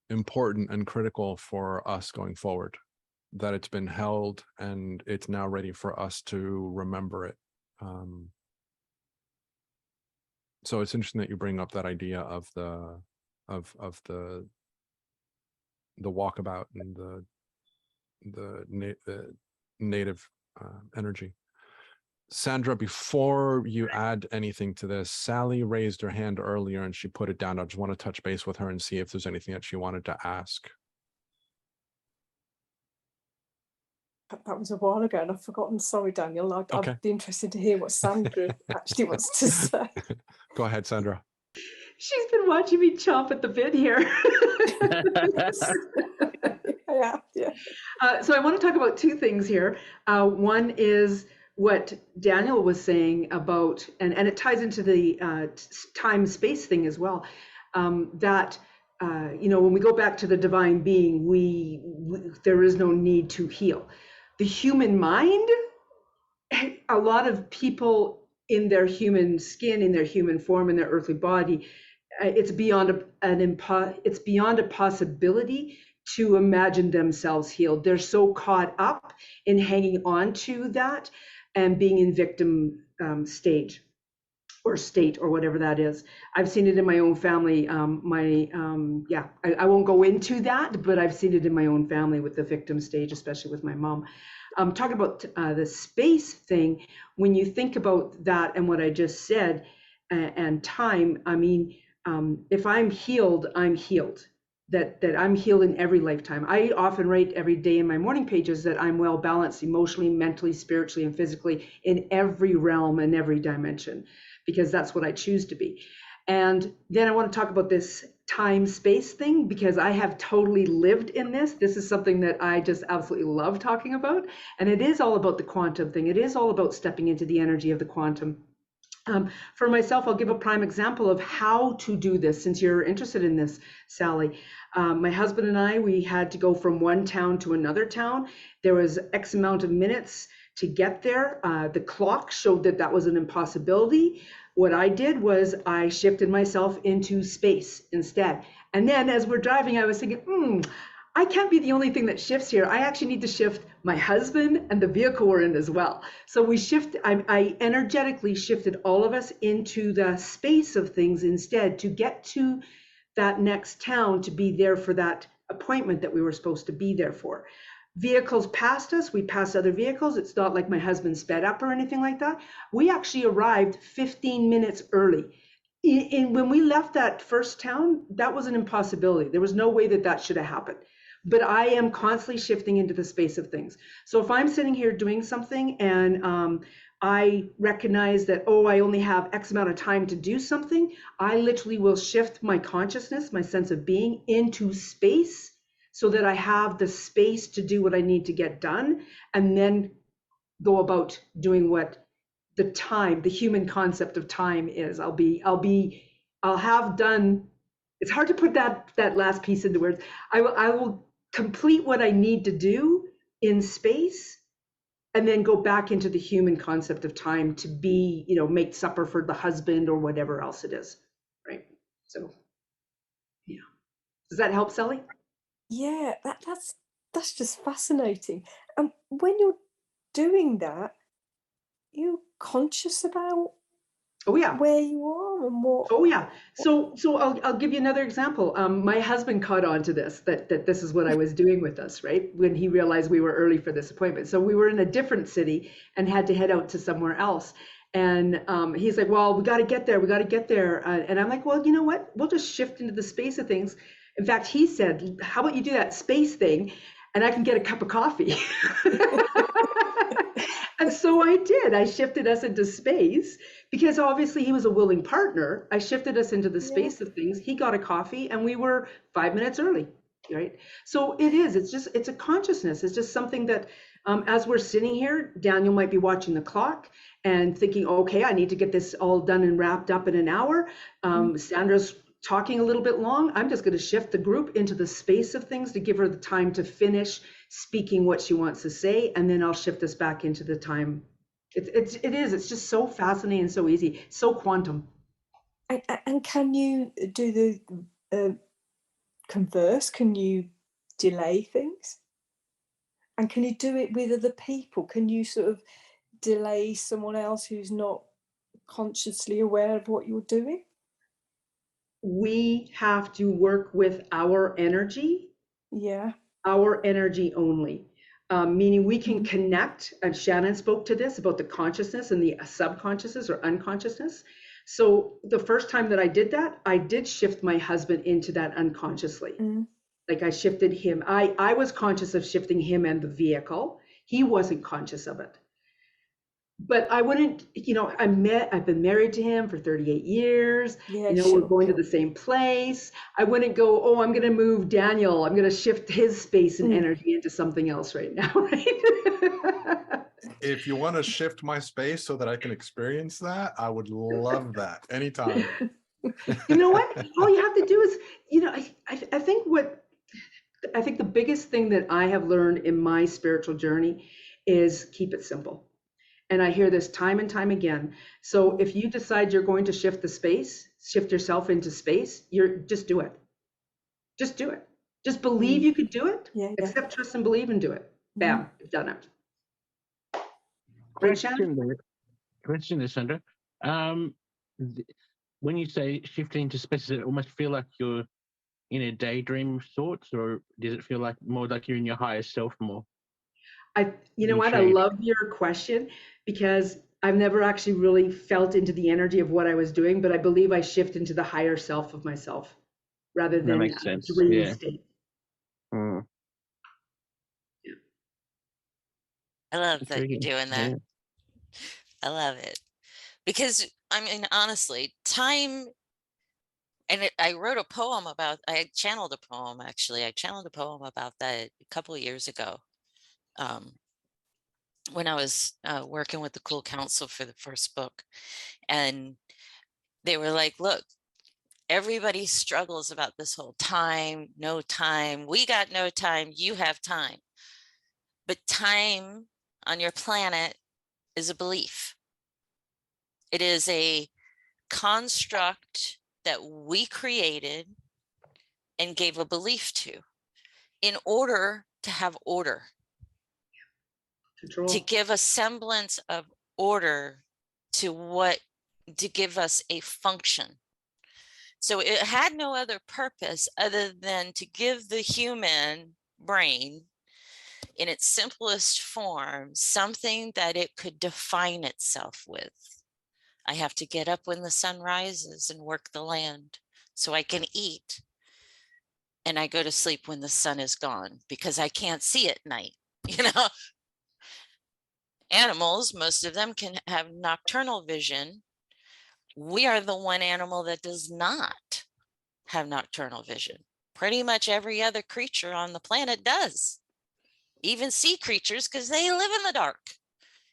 important and critical for us going forward, that it's been held and it's now ready for us to remember it. So it's interesting that you bring up that idea of the walkabout and the native energy. Sandra, before you add anything to this, Sally raised her hand earlier and she put it down. I just want to touch base with her and see if there's anything that she wanted to ask. That was a while ago and I've forgotten. Sorry, Daniel. Okay. I'd be interested to hear what Sandra actually wants to say. Go ahead, Sandra. She's been watching me chomp at the bit here. Yeah. So I want to talk about two things here. One is what Daniel was saying about, and it ties into the time-space thing as well, that when we go back to the divine being, we there is no need to heal. The human mind, a lot of people in their human skin, in their human form, in their earthly body, it's beyond a possibility to imagine themselves healed. They're so caught up in hanging on to that and being in victim state or whatever that is. I've seen it in my own family. I won't go into that, but I've seen it in my own family with the victim stage, especially with my mom. Talking about the space thing, when you think about that and what I just said, and time, I mean, if I'm healed, I'm healed. That I'm healed in every lifetime. I often write every day in my morning pages that I'm well balanced emotionally, mentally, spiritually, and physically in every realm and every dimension, because that's what I choose to be. And then I want to talk about this time-space thing, because I have totally lived in this. This is something that I just absolutely love talking about. And it is all about the quantum thing. It is all about stepping into the energy of the quantum. For myself, I'll give a prime example of how to do this, since you're interested in this, Sally. My husband and I, we had to go from one town to another town. There was X amount of minutes to get there. The clock showed that that was an impossibility. What I did was I shifted myself into space instead. And then as we're driving, I was thinking, I can't be the only thing that shifts here. I actually need to shift my husband and the vehicle we're in as well. So I energetically shifted all of us into the space of things instead, to get to that next town, to be there for that appointment that we were supposed to be there for. Vehicles passed us, we passed other vehicles. It's not like my husband sped up or anything like that. We actually arrived 15 minutes early. When we left that first town, that was an impossibility. There was no way that should have happened. but I am constantly shifting into the space of things. So if I'm sitting here doing something and I recognize that, oh, I only have X amount of time to do something, I literally will shift my consciousness, my sense of being, into space so that I have the space to do what I need to get done, and then go about doing what the time, the human concept of time is. I'll have done, it's hard to put that last piece into words. I will complete what I need to do in space, and then go back into the human concept of time to be, make supper for the husband or whatever else it is, right? So, yeah. Does that help, Sally? Yeah, that's just fascinating. And when you're doing that, you're conscious about Oh yeah. where you are and what. Oh yeah. So I'll give you another example. My husband caught on to this, that this is what I was doing with us, right? When he realized we were early for this appointment. So we were in a different city and had to head out to somewhere else. And he's like, well, we got to get there. We got to get there. And I'm like, well, you know what? We'll just shift into the space of things. In fact, he said, how about you do that space thing and I can get a cup of coffee. And so I did. I shifted us into space because obviously he was a willing partner. I shifted us into the space of things. He got a coffee and we were 5 minutes early, right? So it's a consciousness. It's just something that as we're sitting here, Daniel might be watching the clock and thinking, okay, I need to get this all done and wrapped up in an hour. Sandra's talking a little bit long. I'm just going to shift the group into the space of things to give her the time to finish speaking what she wants to say, and then I'll shift us back into the time. It's just so fascinating and so easy, so quantum. And can you do the converse? Can you delay things? And can you do it with other people? Can you sort of delay someone else who's not consciously aware of what you're doing? We have to work with our energy. Yeah. Our energy only. Meaning we can connect, and Shannon spoke to this about the consciousness and the subconsciousness or unconsciousness. So the first time that I did that, I did shift my husband into that unconsciously. Like I shifted him. I was conscious of shifting him and the vehicle. He wasn't conscious of it. But I wouldn't, I've been married to him for 38 years. Yeah, we're going to the same place. I wouldn't go, oh, I'm going to move Daniel. I'm going to shift his space and energy into something else right now, right? If you want to shift my space so that I can experience that, I would love that anytime. You know what? All you have to do is, I think the biggest thing that I have learned in my spiritual journey is keep it simple. And I hear this time and time again. So if you decide you're going to shift yourself into space, just do it. Just do it. Just believe you could do it. Accept, trust, and believe and do it. Bam, you've done it. Question there, Sandra. When you say shifting into space, does it almost feel like you're in a daydream of sorts, or does it feel like more like you're in your higher self more? You know what? I love your question because I've never actually really felt into the energy of what I was doing, but I believe I shift into the higher self of myself rather than a dream state. I love that you're doing that. I love it because honestly, time. And I wrote a poem I channeled a poem about that a couple of years ago. When I was working with the Cool Council for the first book, and they were like, look, everybody struggles about this whole time, no time. We got no time, you have time. But time on your planet is a belief. It is a construct that we created and gave a belief to in order to have order. Control. To give a semblance of order to give us a function. So it had no other purpose other than to give the human brain in its simplest form something that it could define itself with. I have to get up when the sun rises and work the land so I can eat. and I go to sleep when the sun is gone because I can't see at night. You know, animals, most of them can have nocturnal vision. We are the one animal that does not have nocturnal vision. Pretty much every other creature on the planet does. Even sea creatures, because they live in the dark.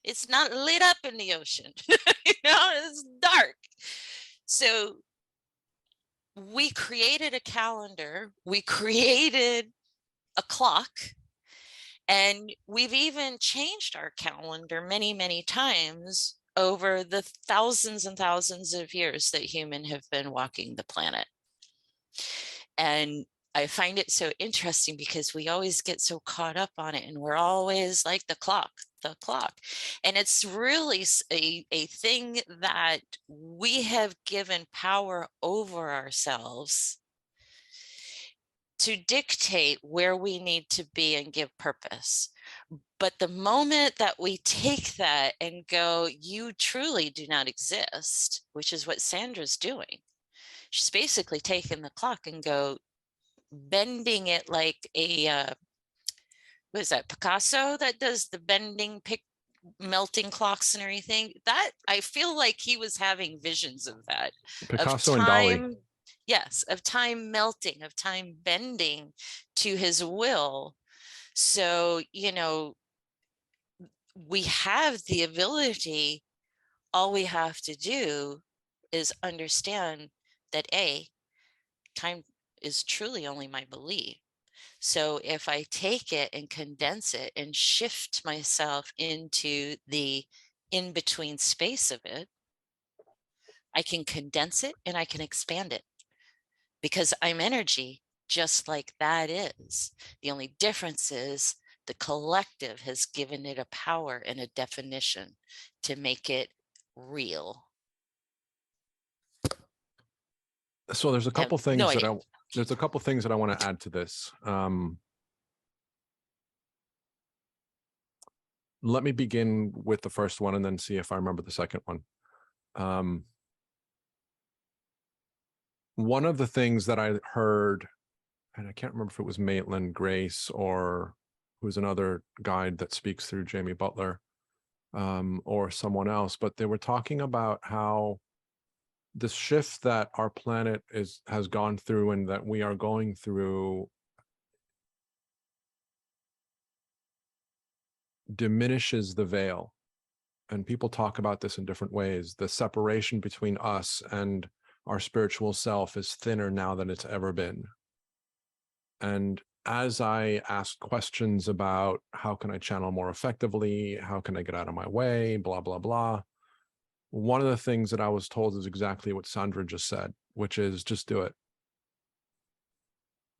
It's not lit up in the ocean. You know, it's dark. So we created a calendar, we created a clock, and we've even changed our calendar many, many times over the thousands and thousands of years that humans have been walking the planet. And I find it so interesting because we always get so caught up on it, and we're always like the clock. And it's really a thing that we have given power over ourselves to dictate where we need to be and give purpose. But the moment that we take that and go, you truly do not exist, which is what Sandra's doing. She's basically taking the clock and go, bending it like a, what is that, Picasso that does the bending, melting clocks and everything. That, I feel like he was having visions of that. Picasso of and time, Dali. yes, of time melting, of time bending to his will. So, you know, we have the ability. All we have to do is understand that time is truly only my belief. So if I take it and condense it and shift myself into the in-between space of it, I can condense it and I can expand it because I'm energy, just like that is. The only difference is the collective has given it a power and a definition to make it real. So there's a couple have things no that idea. there's a couple things that I want to add to this. Let me begin with the first one and then see if I remember the second one. One of the things that I heard, and I can't remember if it was Maitland Grace or who's another guide that speaks through Jamie Butler, or someone else, but they were talking about how this shift that our planet has gone through and that we are going through diminishes the veil. And people talk about this in different ways. The separation between us and our spiritual self is thinner now than it's ever been. And as I asked questions about how can I channel more effectively, how can I get out of my way, blah, blah, blah, one of the things that I was told is exactly what Sandra just said, which is just do it.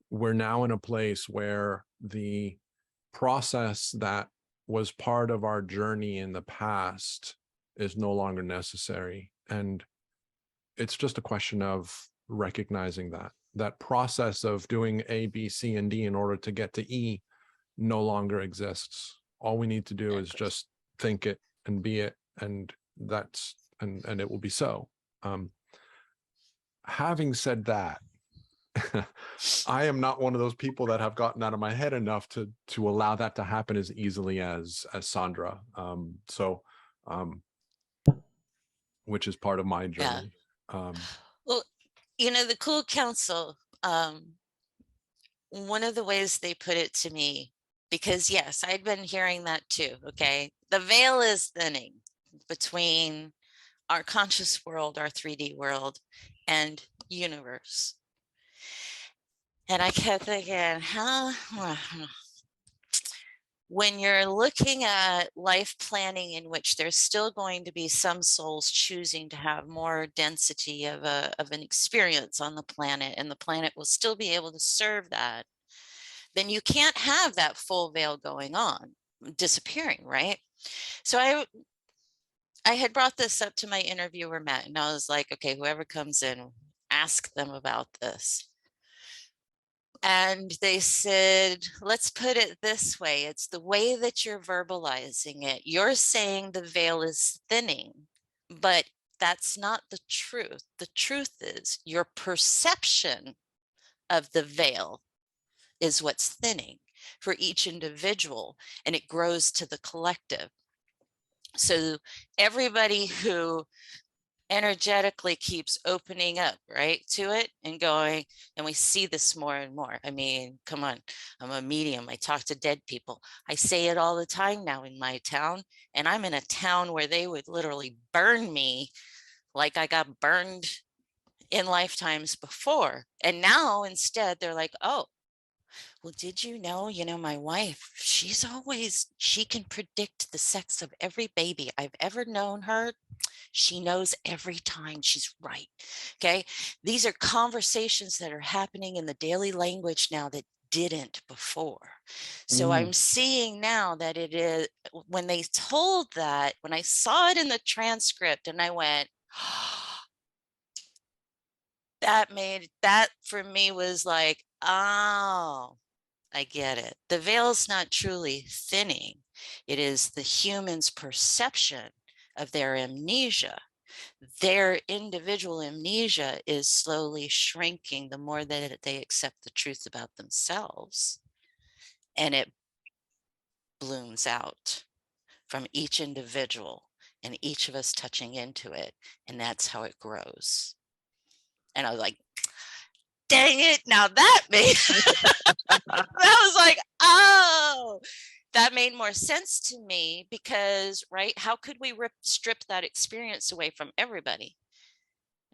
We're now in a place where the process that was part of our journey in the past is no longer necessary. And it's just a question of recognizing that process of doing A, B, C, and D in order to get to E no longer exists. All we need to do is just think it and be it, and that's and it will be so. Having said that, I am not one of those people that have gotten out of my head enough to allow that to happen as easily as Sandra. Which is part of my journey. Yeah. Well, you know, the Cool Council, one of the ways they put it to me, because yes, I'd been hearing that too. Okay, the veil is thinning between our conscious world, our 3D world, and universe. And I kept thinking, when you're looking at life planning in which there's still going to be some souls choosing to have more density of an experience on the planet, and the planet will still be able to serve that, then you can't have that full veil going on, disappearing, right? So I had brought this up to my interviewer, Matt, and I was like, okay, whoever comes in, ask them about this. And they said, let's put it this way. It's the way that you're verbalizing it. You're saying the veil is thinning, but that's not the truth. The truth is your perception of the veil is what's thinning for each individual, and it grows to the collective. So everybody who energetically keeps opening up, right, to it and going, and we see this more and more. I mean, come on, I'm a medium. I talk to dead people. I say it all the time now in my town, and I'm in a town where they would literally burn me like I got burned in lifetimes before. And now instead they're like, oh, well, did you know, my wife, she can predict the sex of every baby I've ever known her. She knows every time she's right. Okay. These are conversations that are happening in the daily language now that didn't before. So I'm seeing now that it is, when they told that, when I saw it in the transcript and I went, that for me was like, oh, I get it. The veil's not truly thinning. It is the human's perception of their amnesia. Their individual amnesia is slowly shrinking the more that they accept the truth about themselves. And it blooms out from each individual and each of us touching into it. And that's how it grows. And I was like, dang it, now that made, that was like, oh, that made more sense to me because, right, how could we strip that experience away from everybody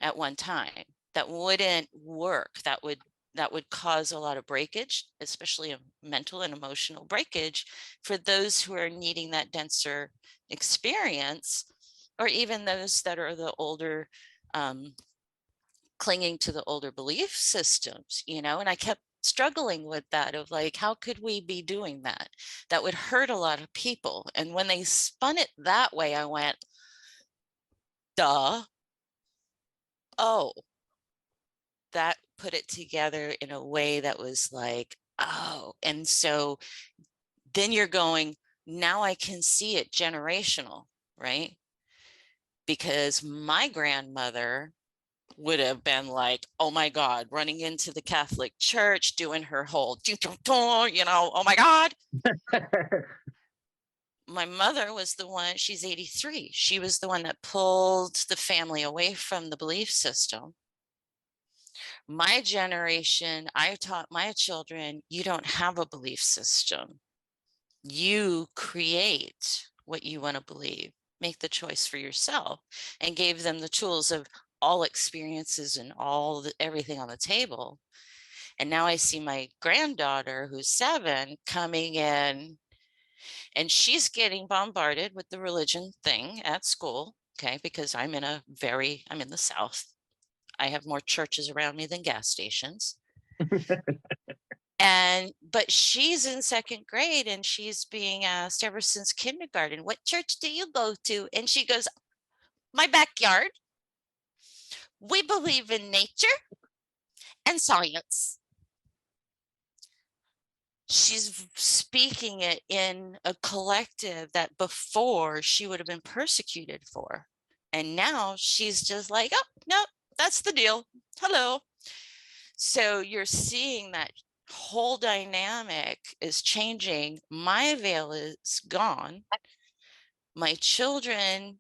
at one time? That wouldn't work. That would cause a lot of breakage, especially a mental and emotional breakage for those who are needing that denser experience, or even those that are the older, clinging to the older belief systems, and I kept struggling with that of like, how could we be doing that? That would hurt a lot of people. And when they spun it that way, I went, duh. Oh, that put it together in a way that was like, oh. And so then you're going, now I can see it generational, right? Because my grandmother would have been like, oh my God, running into the Catholic Church, doing her whole, oh my God. My mother was the one, she's 83. She was the one that pulled the family away from the belief system. My generation, I taught my children, you don't have a belief system. You create what you want to believe, make the choice for yourself, and gave them the tools of all experiences and everything on the table. And now I see my granddaughter, who's 7, coming in, and she's getting bombarded with the religion thing at school. Okay, because I'm in the South. I have more churches around me than gas stations. But she's in 2nd grade and she's being asked ever since kindergarten, what church do you go to? And she goes, my backyard. We believe in nature and science. She's speaking it in a collective that before she would have been persecuted for. And now she's just like, oh, no, that's the deal. Hello. So you're seeing that whole dynamic is changing. My veil is gone. My children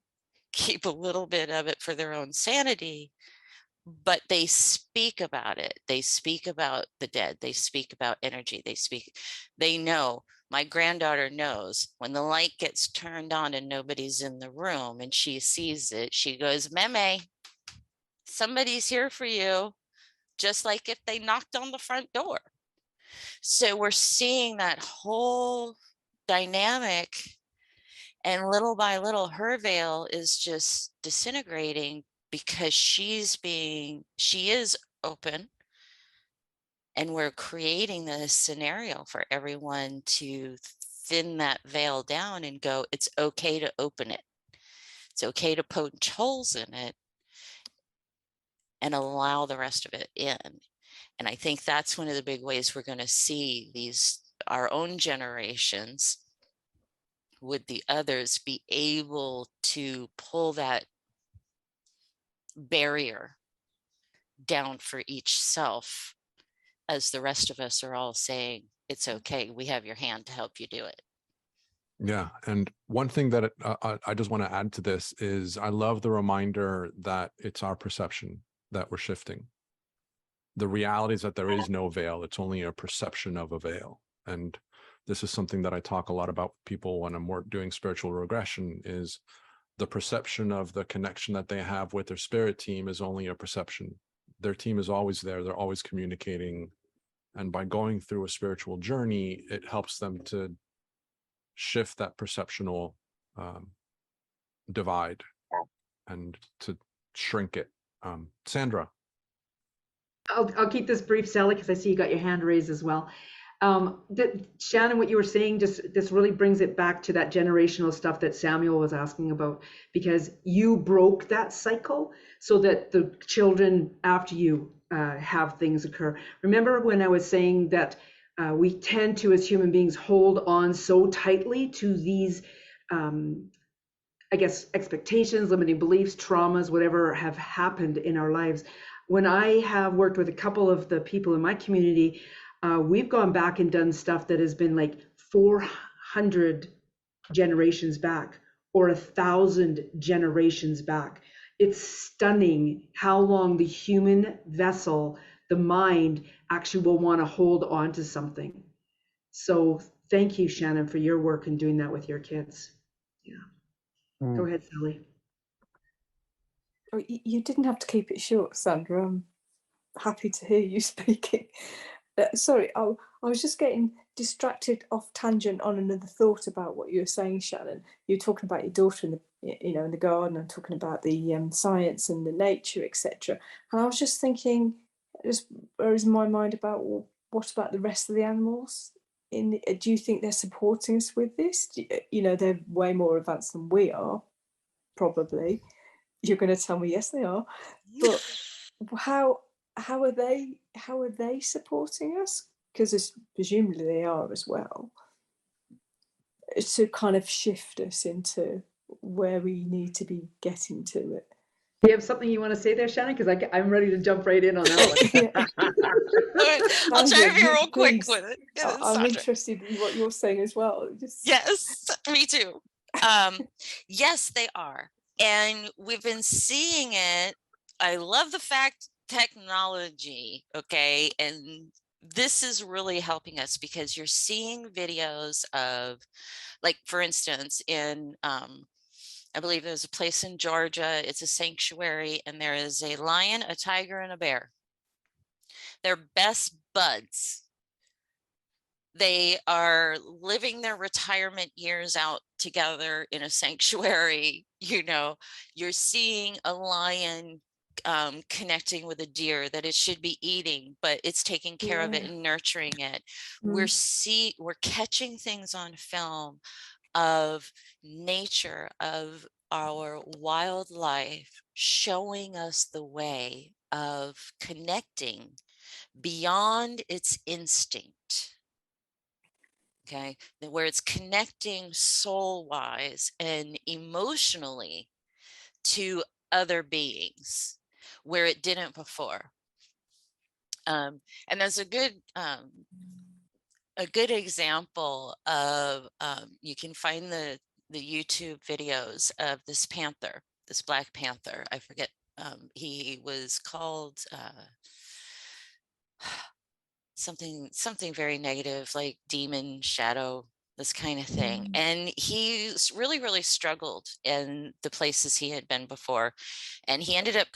keep a little bit of it for their own sanity, but they speak about it. They speak about the dead. They speak about energy. They know. My granddaughter knows when the light gets turned on and nobody's in the room and she sees it, she goes, Meme, somebody's here for you. Just like if they knocked on the front door. So we're seeing that whole dynamic, and little by little, her veil is just disintegrating because she is open, and we're creating this scenario for everyone to thin that veil down and go, it's okay to open it. It's okay to punch holes in it and allow the rest of it in. And I think that's one of the big ways we're going to see our own generations with the others be able to pull that barrier down for each self as the rest of us are all saying, it's okay, we have your hand to help you do it. Yeah. And one thing that I just want to add to this is I love the reminder that it's our perception that we're shifting. The reality is that there is no veil. It's only a perception of a veil. And this is something that I talk a lot about with people when I'm doing spiritual regression, is the perception of the connection that they have with their spirit team is only a perception. Their team is always there. They're always communicating. And by going through a spiritual journey, it helps them to shift that perceptual divide and to shrink it. Sandra. I'll keep this brief, Sally, because I see you got your hand raised as well. Shannon, what you were saying, this really brings it back to that generational stuff that Samuel was asking about, because you broke that cycle so that the children after you have things occur. Remember when I was saying that we tend to, as human beings, hold on so tightly to these, I guess, expectations, limiting beliefs, traumas, whatever have happened in our lives. When I have worked with a couple of the people in my community, we've gone back and done stuff that has been like 400 generations back or 1,000 generations back. It's stunning how long the human vessel, the mind, actually will want to hold on to something. So thank you, Shannon, for your work in doing that with your kids. Yeah. Go ahead, Sally. Oh, you didn't have to keep it short, Sandra. I'm happy to hear you speaking. Sorry, I was just getting distracted off tangent on another thought about what you were saying, Shannon. You were talking about your daughter in the in the garden, and talking about the science and the nature, etc. And I was just thinking, just in my mind about, well, what about the rest of the animals? Do you think they're supporting us with this? They're way more advanced than we are, probably. You're going to tell me yes, they are, but how are they supporting us? Because presumably they are as well, to kind of shift us into where we need to be getting to it. Do you have something you want to say there, Shannon? Because I'm ready to jump right in on that one. I'll try to be real quick Please. with it. I'm interested in what you're saying as well. Yes, me too. Yes, they are. And we've been seeing it. I love the fact technology, okay? And this is really helping us, because you're seeing videos of, like, for instance, in I believe there's a place in Georgia, it's a sanctuary, and there is a lion, a tiger, and a bear. They're best buds. They are living their retirement years out together in a sanctuary. You're seeing a lion connecting with a deer that it should be eating, but it's taking care of it and nurturing it. We're catching things on film of nature, of our wildlife, showing us the way of connecting beyond its instinct. Okay, where it's connecting soul-wise and emotionally to other beings where it didn't before. And there's a good example of, you can find the YouTube videos of this panther, this black panther. I forget, he was called something very negative, like demon, shadow, this kind of thing. And he's really struggled in the places he had been before. And he ended up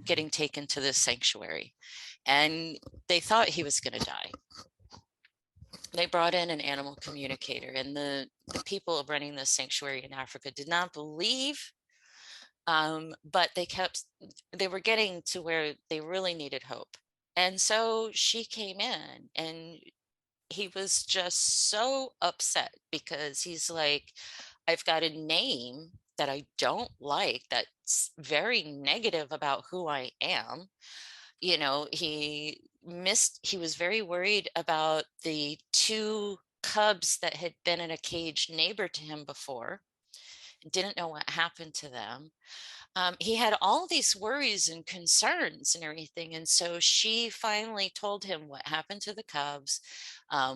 getting taken to this sanctuary, and they thought he was going to die. They brought in an animal communicator, and the people running this sanctuary in Africa did not believe, but they were getting to where they really needed hope. And so she came in, and he was just so upset, because he's like, I've got a name that I don't like, that's very negative about who I am. He was very worried about the 2 cubs that had been in a cage neighbor to him before. didn't know what happened to them. He had all these worries and concerns and everything. And so she finally told him what happened to the cubs,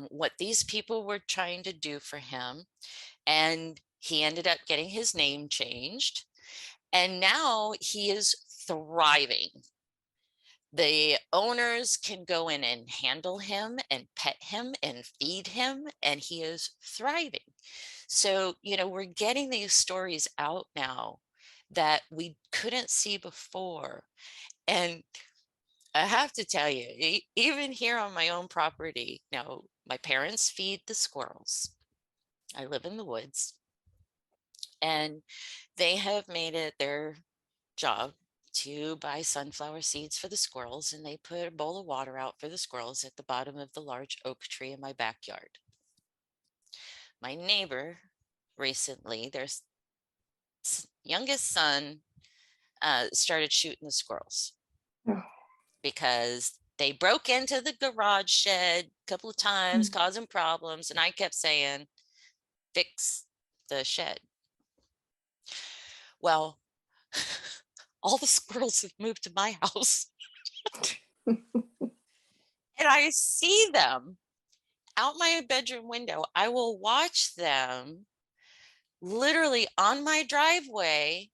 what these people were trying to do for him. And he ended up getting his name changed. And now he is thriving. The owners can go in and handle him and pet him and feed him, and he is thriving. So, you know, we're getting these stories out now that we couldn't see before. And I have to tell you, even here on my own property, now my parents feed the squirrels. I live in the woods, and they have made it their job to buy sunflower seeds for the squirrels, and they put a bowl of water out for the squirrels at the bottom of the large oak tree in my backyard. My neighbor recently, their youngest son, started shooting the squirrels because they broke into the garage shed a couple of times, causing problems, and I kept saying, fix the shed. Well, all the squirrels have moved to my house. And I see them out my bedroom window. I will watch them literally on my driveway,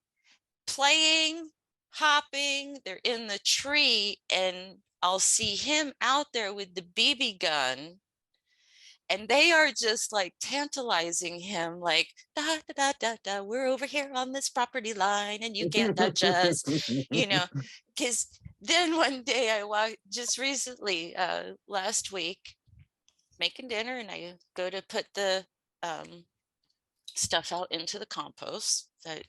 playing, hopping. They're in the tree, and I'll see him out there with the BB gun. And they are just like tantalizing him, like, da, da, da, da, da, we're over here on this property line and you can't touch us, you know, because then one day I walked just recently, last week, making dinner, and I go to put the stuff out into the compost. That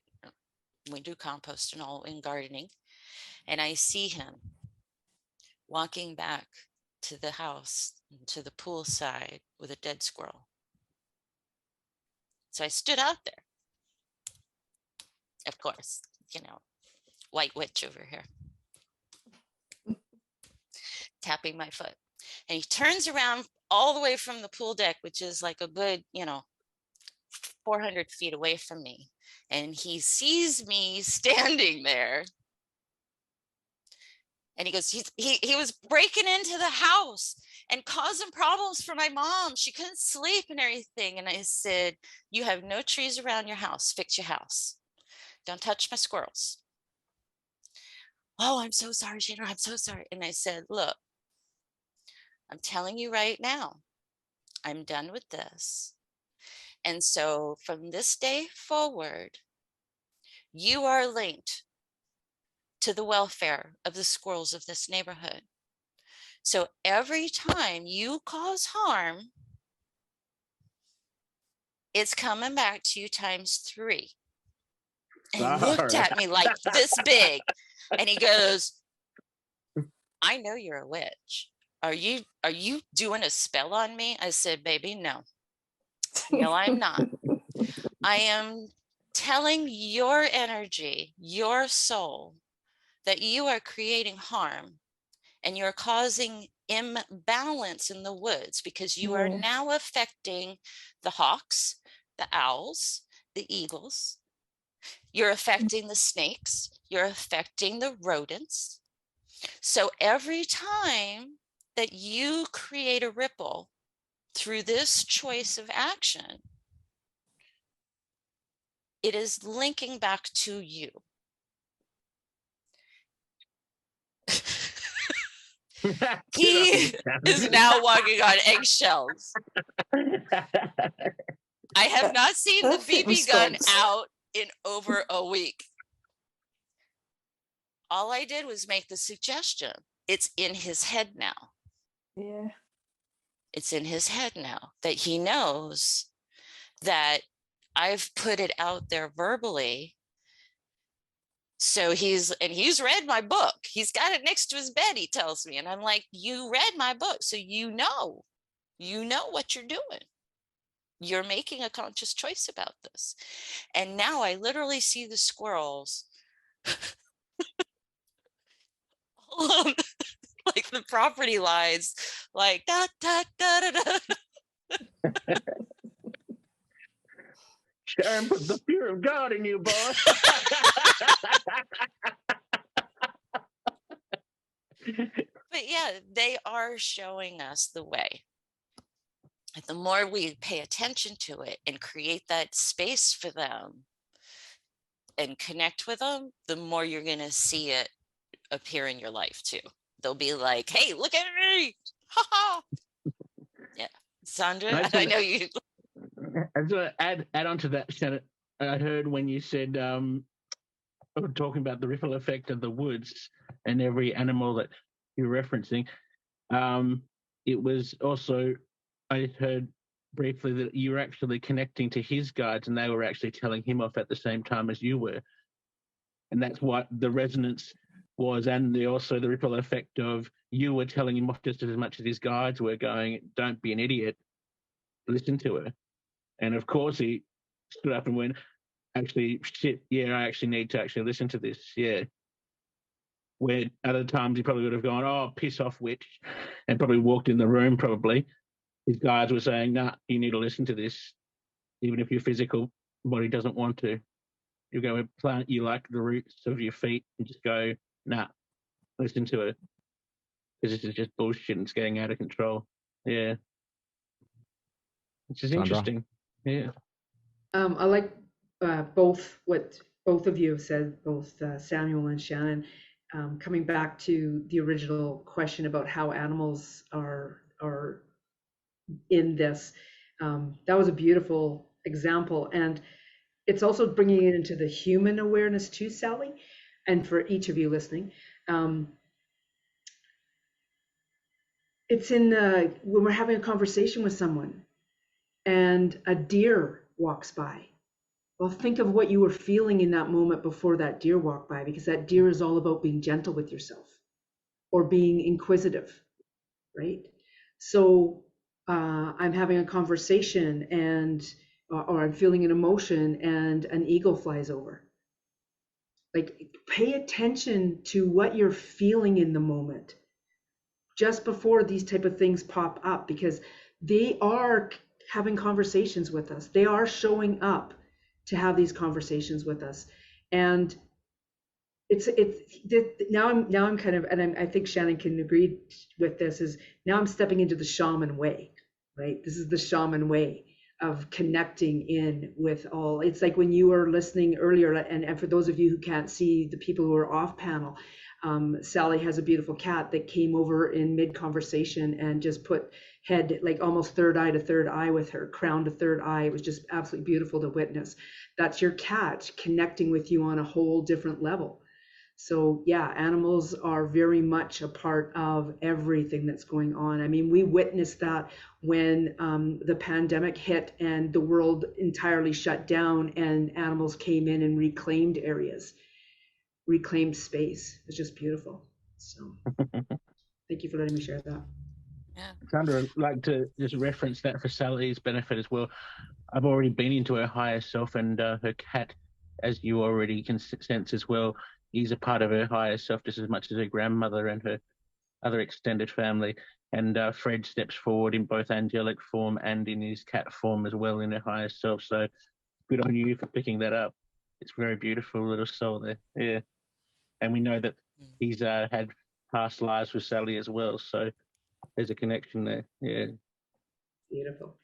we do compost and all in gardening. And I see him walking back to the house, to the pool side with a dead squirrel. So I stood out there. Of course, you know, white witch over here, tapping my foot. And he turns around all the way from the pool deck, which is like a good, you know, 400 feet away from me. And he sees me standing there. And he goes, he was breaking into the house and causing problems for my mom. She couldn't sleep and everything. And I said, you have no trees around your house. Fix your house. Don't touch my squirrels. Oh, I'm so sorry, Shannon. I'm so sorry. And I said, look, I'm telling you right now, I'm done with this. And so from this day forward, you are linked to the welfare of the squirrels of this neighborhood. So every time you cause harm, it's coming back to you ×3. And he looked at me like this big, and he goes, I know you're a witch. Are you doing a spell on me? I said, baby, no. No, I'm not. I am telling your energy, your soul, that you are creating harm and you're causing imbalance in the woods because you are now affecting the hawks, the owls, the eagles. You're affecting the snakes. You're affecting the rodents. So every time that you create a ripple through this choice of action, it is linking back to you. He is now walking on eggshells. I have not seen the BB gun out in over a week. All I did was make the suggestion. It's in his head now. Yeah. It's in his head now that he knows that I've put it out there verbally. So he's read my book. He's got it next to his bed, he tells me. And I'm like, you read my book. So you know what you're doing. You're making a conscious choice about this. And now I literally see the squirrels along like the property lines, like da da da da da. Sharon put the fear of God in you, boy. But yeah, they are showing us the way. And the more we pay attention to it and create that space for them and connect with them, the more you're going to see it appear in your life too. They'll be like, hey, look at me. Ha ha. Yeah. Sandra, I know you. I just want to add on to that, Shannon. I heard when you said talking about the ripple effect of the woods and every animal that you're referencing. It was also, I heard briefly that you were actually connecting to his guides and they were actually telling him off at the same time as you were. And that's what the resonance was, and also the ripple effect of you were telling him off just as much as his guides were going, don't be an idiot, listen to her. And of course he stood up and went, actually, shit, yeah, I actually need to actually listen to this, yeah. Where other times he probably would have gone, oh, piss off, witch, and probably walked in the room probably. His guides were saying, nah, you need to listen to this, even if your physical body doesn't want to. You go and plant you like the roots of your feet and just go, nah, listen to it. Because this is just bullshit and it's getting out of control. Yeah. Which is Sandra? interesting. Yeah. I like both what both of you have said, both Samuel and Shannon, coming back to the original question about how animals are in this. That was a beautiful example. And it's also bringing it into the human awareness too, Sally, and for each of you listening. It's in when we're having a conversation with someone and a deer walks by. Well, think of what you were feeling in that moment before that deer walked by, because that deer is all about being gentle with yourself or being inquisitive, right? So I'm having a conversation and or I'm feeling an emotion and an eagle flies over. Like, pay attention to what you're feeling in the moment just before these type of things pop up, because they are having conversations with us. They are showing up to have these conversations with us. And it's now I'm kind of, and I think Shannon can agree with this, is now I'm stepping into the shaman way, right? This is the shaman way of connecting in with all. It's like when you were listening earlier, and for those of you who can't see the people who are off panel, Sally has a beautiful cat that came over in mid-conversation and just put head, like almost third eye to third eye with her, crown to third eye. It was just absolutely beautiful to witness. That's your cat connecting with you on a whole different level. So yeah, animals are very much a part of everything that's going on. I mean, we witnessed that when the pandemic hit and the world entirely shut down and animals came in and reclaimed areas, reclaimed space. It's just beautiful. So thank you for letting me share that. Yeah. Sandra, I'd like to just reference that for Sally's benefit as well. I've already been into her higher self, and her cat, as you already can sense as well, is a part of her higher self just as much as her grandmother and her other extended family. And Fred steps forward in both angelic form and in his cat form as well in her higher self. So good on you for picking that up. It's very beautiful little soul there. Yeah. And we know that he's had past lives with Sally as well. So there's a connection there. Yeah. Beautiful.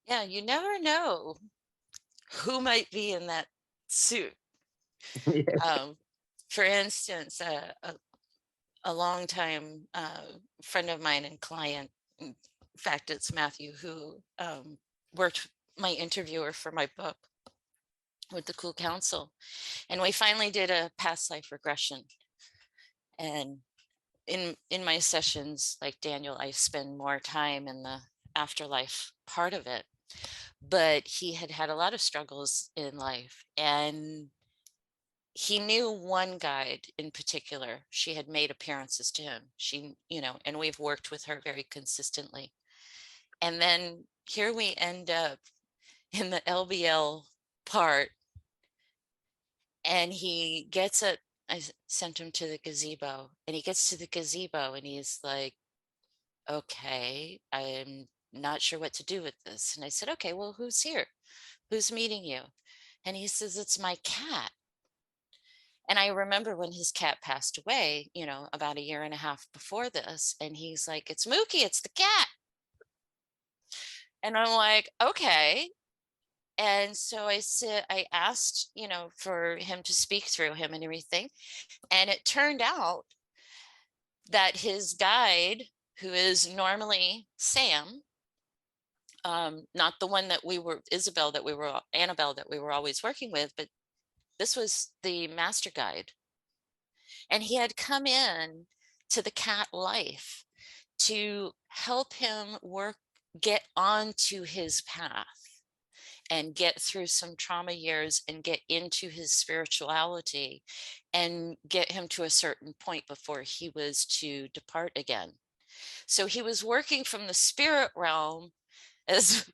Yeah, you never know who might be in that suit. Yeah. For instance, a longtime friend of mine and client, in fact, it's Matthew, who worked my interviewer for my book with the Cool Council. And we finally did a past life regression. And in my sessions, like Daniel, I spend more time in the afterlife part of it. But he had had a lot of struggles in life, and he knew one guide in particular. She had made appearances to him. She, and we've worked with her very consistently. And then here we end up in the LBL part, and he gets it. I sent him to the gazebo, and he gets to the gazebo and he's like, okay, I'm not sure what to do with this. And I said, okay, well, who's here? Who's meeting you? And he says, it's my cat. And I remember when his cat passed away, you know, about a year and a half before this, and he's like, it's Mookie, it's the cat. And I'm like, okay. And so I asked, you know, for him to speak through him and everything. And it turned out that his guide, who is normally Sam, not the one that we were, Annabelle that we were always working with, but this was the master guide. And he had come in to the cat life to help him get onto his path and get through some trauma years and get into his spirituality and get him to a certain point before he was to depart again. So he was working from the spirit realm as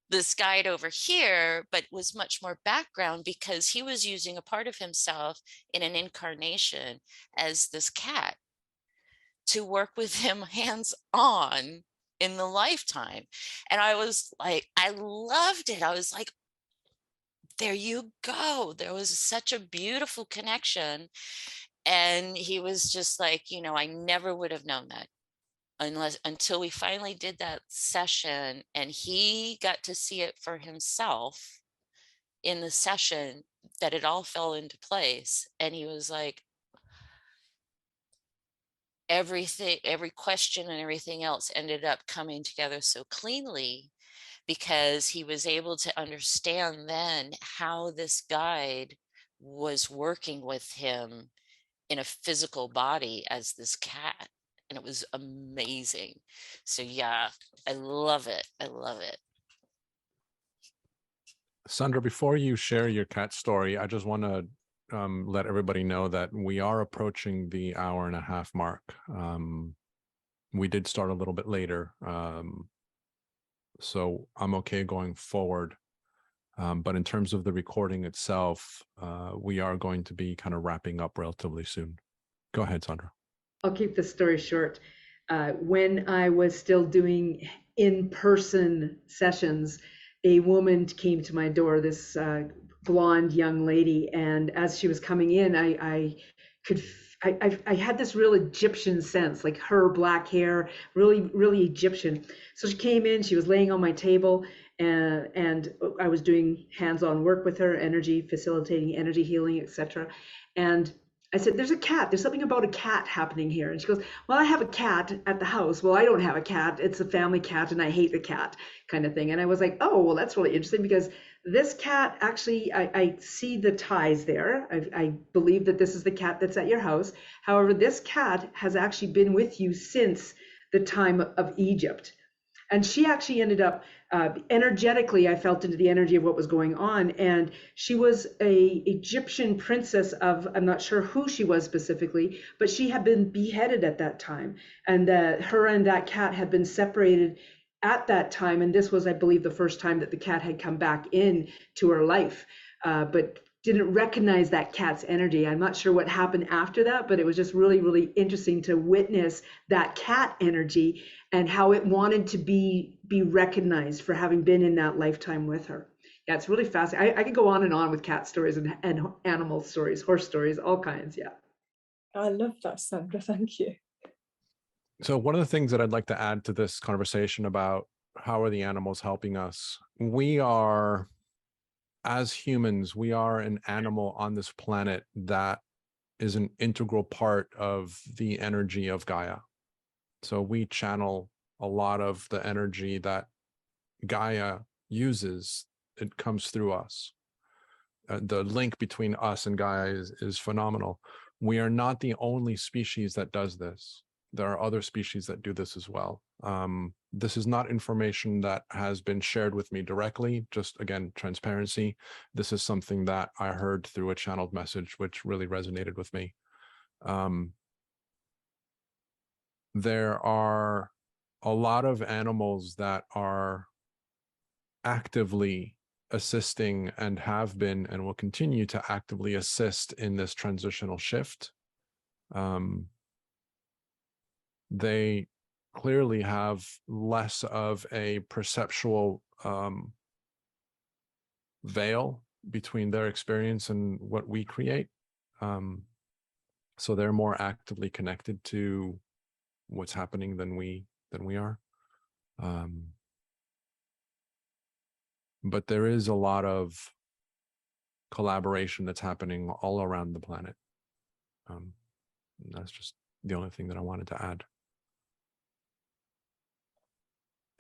this guide over here, but was much more background because he was using a part of himself in an incarnation as this cat to work with him hands on in the lifetime. And I was like, I loved it. I was like, there you go. There was such a beautiful connection. And he was just like, you know, I never would have known that until we finally did that session and he got to see it for himself in the session, that it all fell into place. And he was like, everything, every question and everything else ended up coming together so cleanly because he was able to understand then how this guide was working with him in a physical body as this cat. And it was amazing. So yeah, I love it. I love it. Sandra, before you share your cat story, I just want to let everybody know that we are approaching the 1.5 hour mark. We did start a little bit later, so I'm okay going forward. But in terms of the recording itself, we are going to be kind of wrapping up relatively soon. Go ahead, Sandra. I'll keep the story short. When I was still doing in-person sessions, a woman came to my door, this blonde young lady, and as she was coming in, I had this real Egyptian sense, like her black hair, really Egyptian. So she came in, she was laying on my table, and I was doing hands-on work with her, facilitating energy healing, etc. And I said, there's a cat. There's something about a cat happening here. And she goes, well, I have a cat at the house. Well, I don't have a cat. It's a family cat and I hate the cat, kind of thing. And I was like, oh, well, that's really interesting because this cat, actually, I see the ties there. I believe that this is the cat that's at your house. However, this cat has actually been with you since the time of Egypt. And she actually ended up energetically, I felt into the energy of what was going on. And she was a Egyptian princess of, I'm not sure who she was specifically, but she had been beheaded at that time. And her and that cat had been separated at that time. And this was, I believe, the first time that the cat had come back in to her life, but didn't recognize that cat's energy. I'm not sure what happened after that, but it was just really interesting to witness that cat energy and how it wanted to be recognized for having been in that lifetime with her. Yeah, it's really fascinating. I could go on and on with cat stories and animal stories, horse stories, all kinds. Yeah. I love that, Sandra. Thank you. So one of the things that I'd like to add to this conversation about how are the animals helping us, we are, as humans, we are an animal on this planet that is an integral part of the energy of Gaia. So we channel a lot of the energy that Gaia uses. It comes through us. The link between us and Gaia is phenomenal. We are not the only species that does this. There are other species that do this as well. This is not information that has been shared with me directly, just again, transparency. This is something that I heard through a channeled message, which really resonated with me. There are a lot of animals that are actively assisting and have been and will continue to actively assist in this transitional shift. They clearly have less of a perceptual veil between their experience and what we create. So they're more actively connected to what's happening than we are. But there is a lot of collaboration that's happening all around the planet. That's just the only thing that I wanted to add.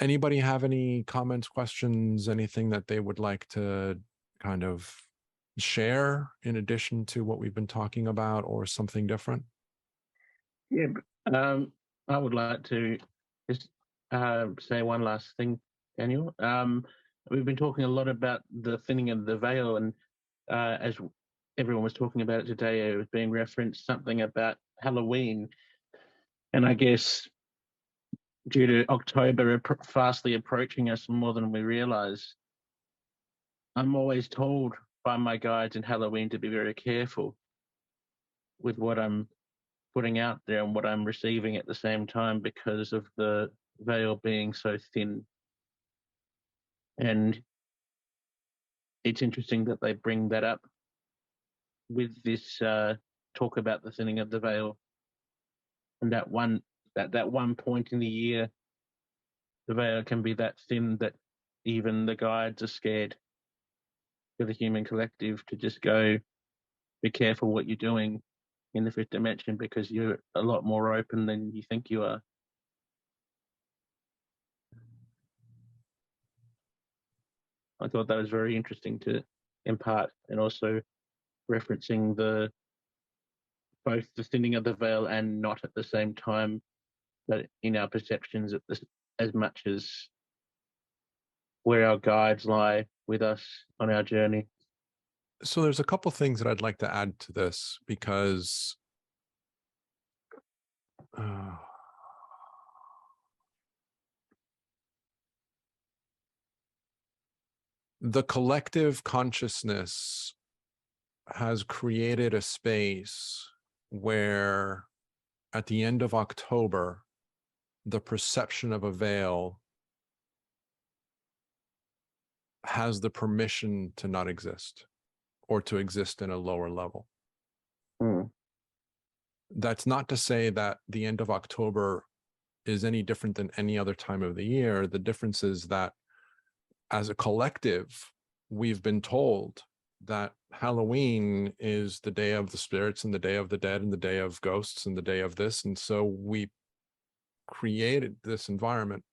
Anybody have any comments, questions, anything that they would like to kind of share in addition to what we've been talking about, or something different? Yeah, I would like to just say one last thing, Daniel. We've been talking a lot about the thinning of the veil, and as everyone was talking about it today, it was being referenced something about Halloween. And I guess due to October fastly approaching us more than we realize, I'm always told by my guides in Halloween to be very careful with what I'm putting out there and what I'm receiving at the same time, because of the veil being so thin. And it's interesting that they bring that up with this talk about the thinning of the veil, and that one point in the year, the veil can be that thin that even the guides are scared for the human collective to just go, be careful what you're doing in the fifth dimension, because you're a lot more open than you think you are. I thought that was very interesting to impart, and also referencing both the thinning of the veil and not at the same time, but in our perceptions as much as where our guides lie with us on our journey. So there's a couple things that I'd like to add to this, because the collective consciousness has created a space where at the end of October, the perception of a veil has the permission to not exist, or to exist in a lower level. That's not to say that the end of October is any different than any other time of the year. The difference is that as a collective, we've been told that Halloween is the day of the spirits and the day of the dead and the day of ghosts and the day of this. And so we created this environment.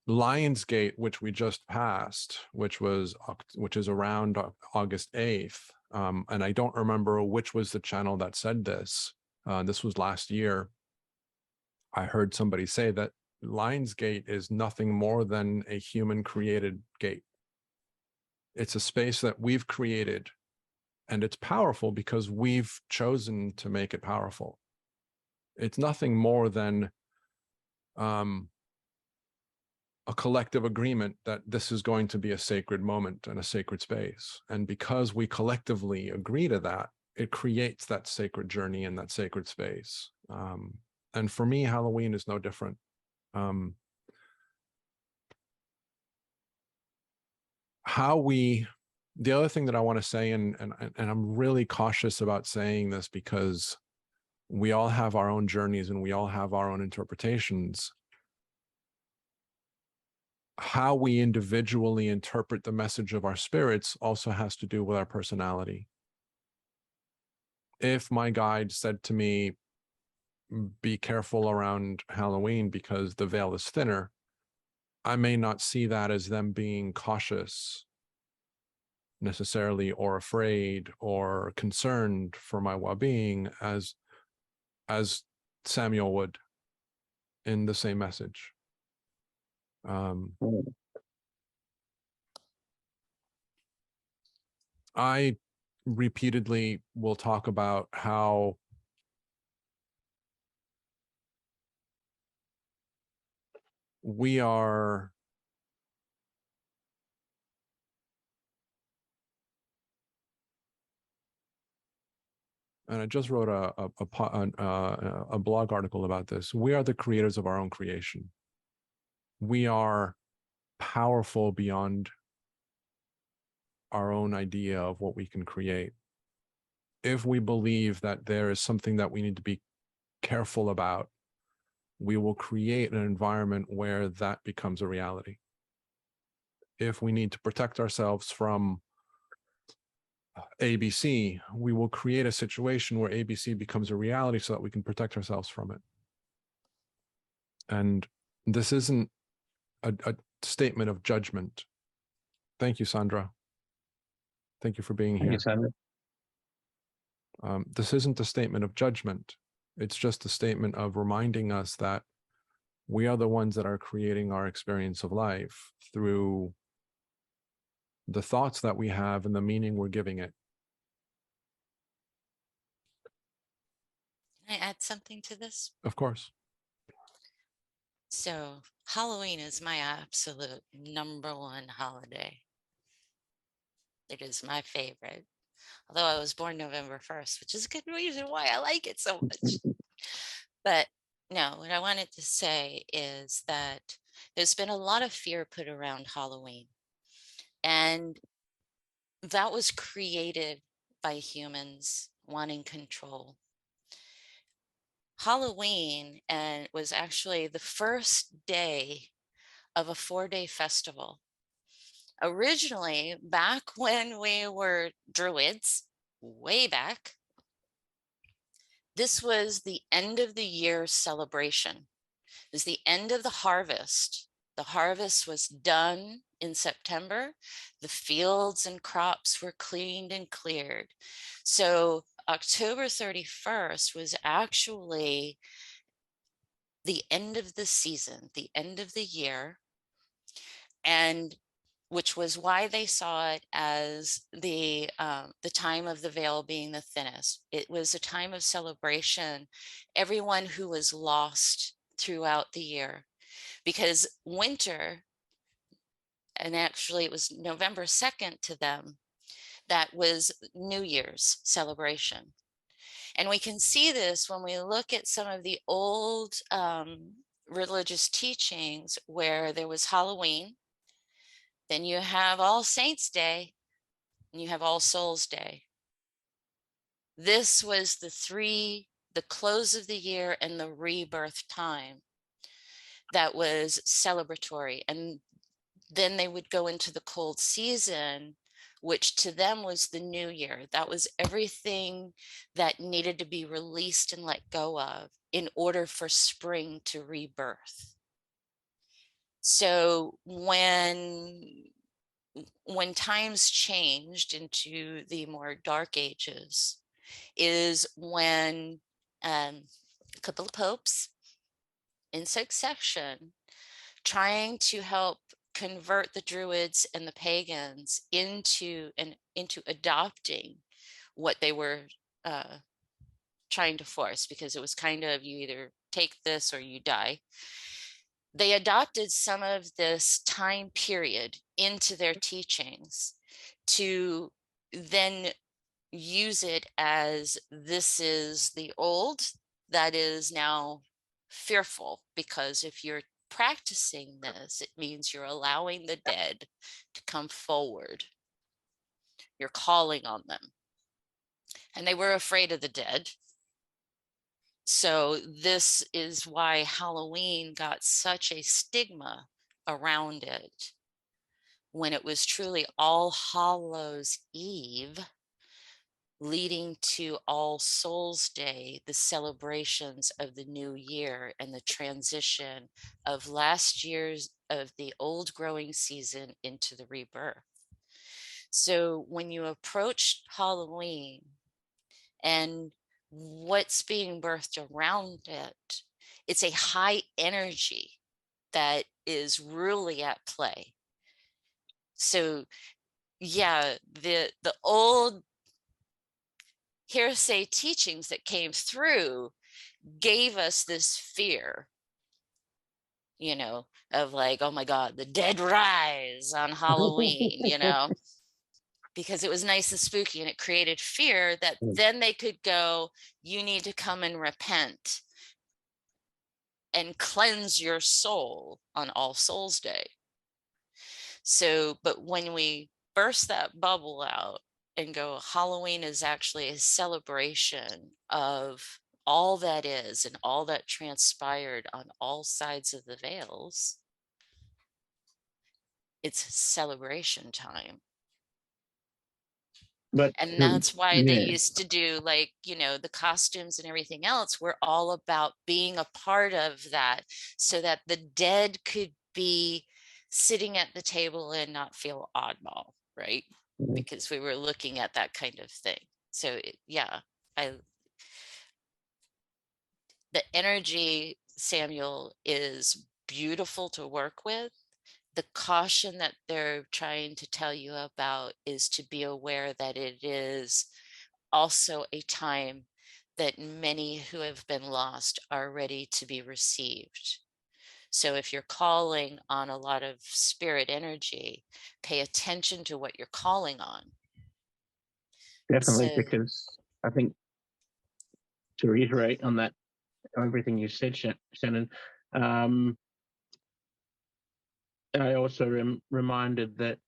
Lionsgate, which we just passed, which is around August 8th. And I don't remember which was the channel that said this. This was last year. I heard somebody say that Lionsgate is nothing more than a human created gate. It's a space that we've created, and it's powerful because we've chosen to make it powerful. It's nothing more than a collective agreement that this is going to be a sacred moment and a sacred space. And because we collectively agree to that, it creates that sacred journey in that sacred space. And for me, Halloween is no different. The other thing that I want to say, and I'm really cautious about saying this because we all have our own journeys and we all have our own interpretations. How we individually interpret the message of our spirits also has to do with our personality. If my guide said to me, be careful around Halloween because the veil is thinner, I may not see that as them being cautious necessarily, or afraid or concerned for my well-being as Samuel would in the same message. I repeatedly will talk about how we are and I just wrote a blog article about this. We are the creators of our own creation. We are powerful beyond our own idea of what we can create. If we believe that there is something that we need to be careful about, we will create an environment where that becomes a reality. If we need to protect ourselves from ABC, we will create a situation where ABC becomes a reality so that we can protect ourselves from it. And this isn't a statement of judgment. Thank you, Sandra. Thank you for being Thank here. you, Sandra. This isn't a statement of judgment. It's just a statement of reminding us that we are the ones that are creating our experience of life through the thoughts that we have and the meaning we're giving it. Can I add something to this? Of course. So Halloween is my absolute #1 holiday. It is my favorite. Although I was born November 1st, which is a good reason why I like it so much. But no, what I wanted to say is that there's been a lot of fear put around Halloween. And that was created by humans wanting control. Halloween was actually the first day of a 4-day festival. Originally, back when we were druids, way back, this was the end of the year celebration. It was the end of the harvest. The harvest was done in September. The fields and crops were cleaned and cleared. So October 31st was actually the end of the season, the end of the year, and which was why they saw it as the time of the veil being the thinnest. It was a time of celebration, everyone who was lost throughout the year, because winter, and actually it was November 2nd to them, that was New Year's celebration. And we can see this when we look at some of the old religious teachings where there was Halloween, then you have All Saints Day, and you have All Souls Day. This was the close of the year and the rebirth time that was celebratory. And then they would go into the cold season, which to them was the new year. That was everything that needed to be released and let go of in order for spring to rebirth. So when times changed into the more dark ages is when a couple of popes in succession trying to help convert the druids and the pagans into adopting what they were trying to force, because it was kind of, you either take this or you die. They adopted some of this time period into their teachings to then use it as, this is the old that is now fearful, because if you're practicing this, it means you're allowing the dead to come forward. You're calling on them. And they were afraid of the dead. So this is why Halloween got such a stigma around it, when it was truly All Hallows Eve, leading to All Souls Day, the celebrations of the new year and the transition of last year's, of the old growing season into the rebirth. So when you approach Halloween and what's being birthed around it, it's a high energy that is really at play. So yeah, the old hearsay teachings that came through gave us this fear, you know, of like, oh my God, the dead rise on Halloween, you know, because it was nice and spooky, and it created fear that then they could go, you need to come and repent and cleanse your soul on All Souls Day. So, but when we burst that bubble out and go, Halloween is actually a celebration of all that is and all that transpired on all sides of the veils. It's celebration time. But And that's why they yeah. used to do, like, you know, the costumes and everything else were all about being a part of that, so that the dead could be sitting at the table and not feel oddball, right? Mhm. Because we were looking at that kind of thing. So yeah, the energy, Samuel, is beautiful to work with. The caution that they're trying to tell you about is to be aware that it is also a time that many who have been lost are ready to be received. So if you're calling on a lot of spirit energy, pay attention to what you're calling on. Definitely, So, because I think, to reiterate on that, everything you said, Shannon, I also am reminded that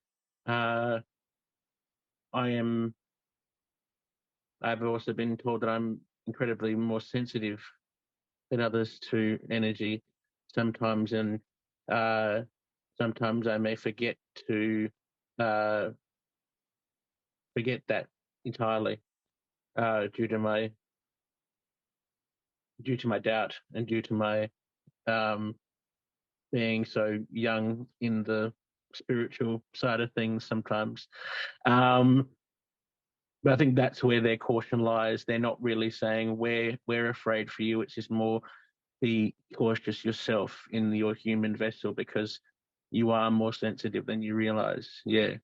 I've also been told that I'm incredibly more sensitive than others to energy sometimes, and sometimes I may forget to forget that entirely due to my doubt and due to my being so young in the spiritual side of things sometimes. But I think that's where their caution lies. They're not really saying we're afraid for you. It's just more, be cautious yourself in your human vessel, because you are more sensitive than you realize. Yeah.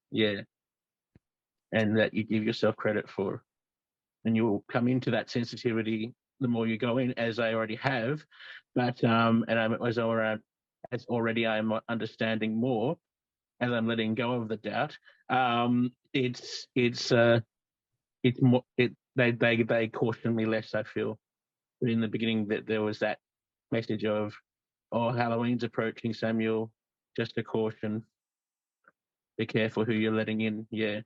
And that you give yourself credit for. And you'll come into that sensitivity the more you go in, as I already have. But and I'm I'm understanding more as I'm letting go of the doubt. It's more, they caution me less, I feel. But in the beginning, that there was that message of, oh, Halloween's approaching, Samuel, just a caution, be careful who you're letting in. Yeah.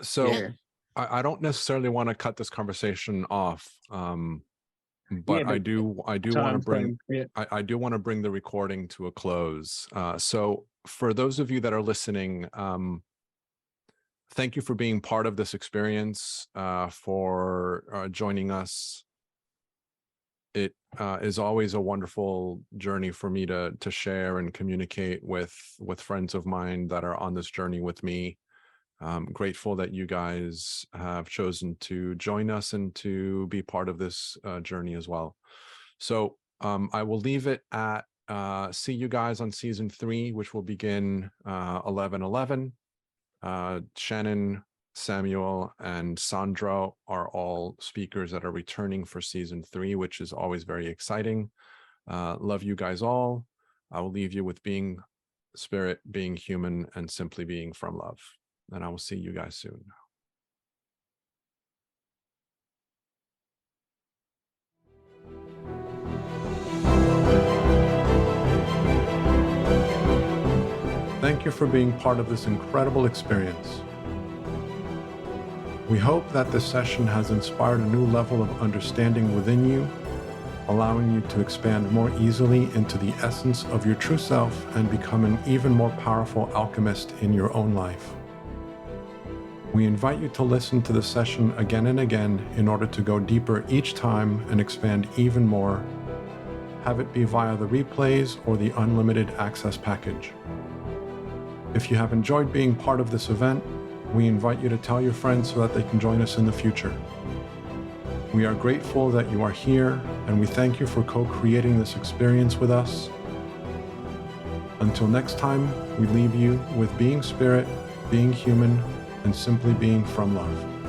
So Yeah. I don't necessarily want to cut this conversation off, but Yeah, I do want to time bring frame, yeah. I do want to bring the recording to a close. So for those of you that are listening, thank you for being part of this experience, for joining us. It is always a wonderful journey for me to share and communicate with friends of mine that are on this journey with me. I'm grateful that you guys have chosen to join us and to be part of this journey as well. So I will leave it at see you guys on season 3, which will begin 11/11. Shannon, Samuel, and Sandro are all speakers that are returning for season 3, which is always very exciting. Love you guys all. I will leave you with being spirit, being human, and simply being from love. And I will see you guys soon. Thank you for being part of this incredible experience. We hope that this session has inspired a new level of understanding within you, allowing you to expand more easily into the essence of your true self and become an even more powerful alchemist in your own life. We invite you to listen to the session again and again in order to go deeper each time and expand even more. Have it be via the replays or the unlimited access package. If you have enjoyed being part of this event, we invite you to tell your friends so that they can join us in the future. We are grateful that you are here, and we thank you for co-creating this experience with us. Until next time, we leave you with being spirit, being human, and simply being from love.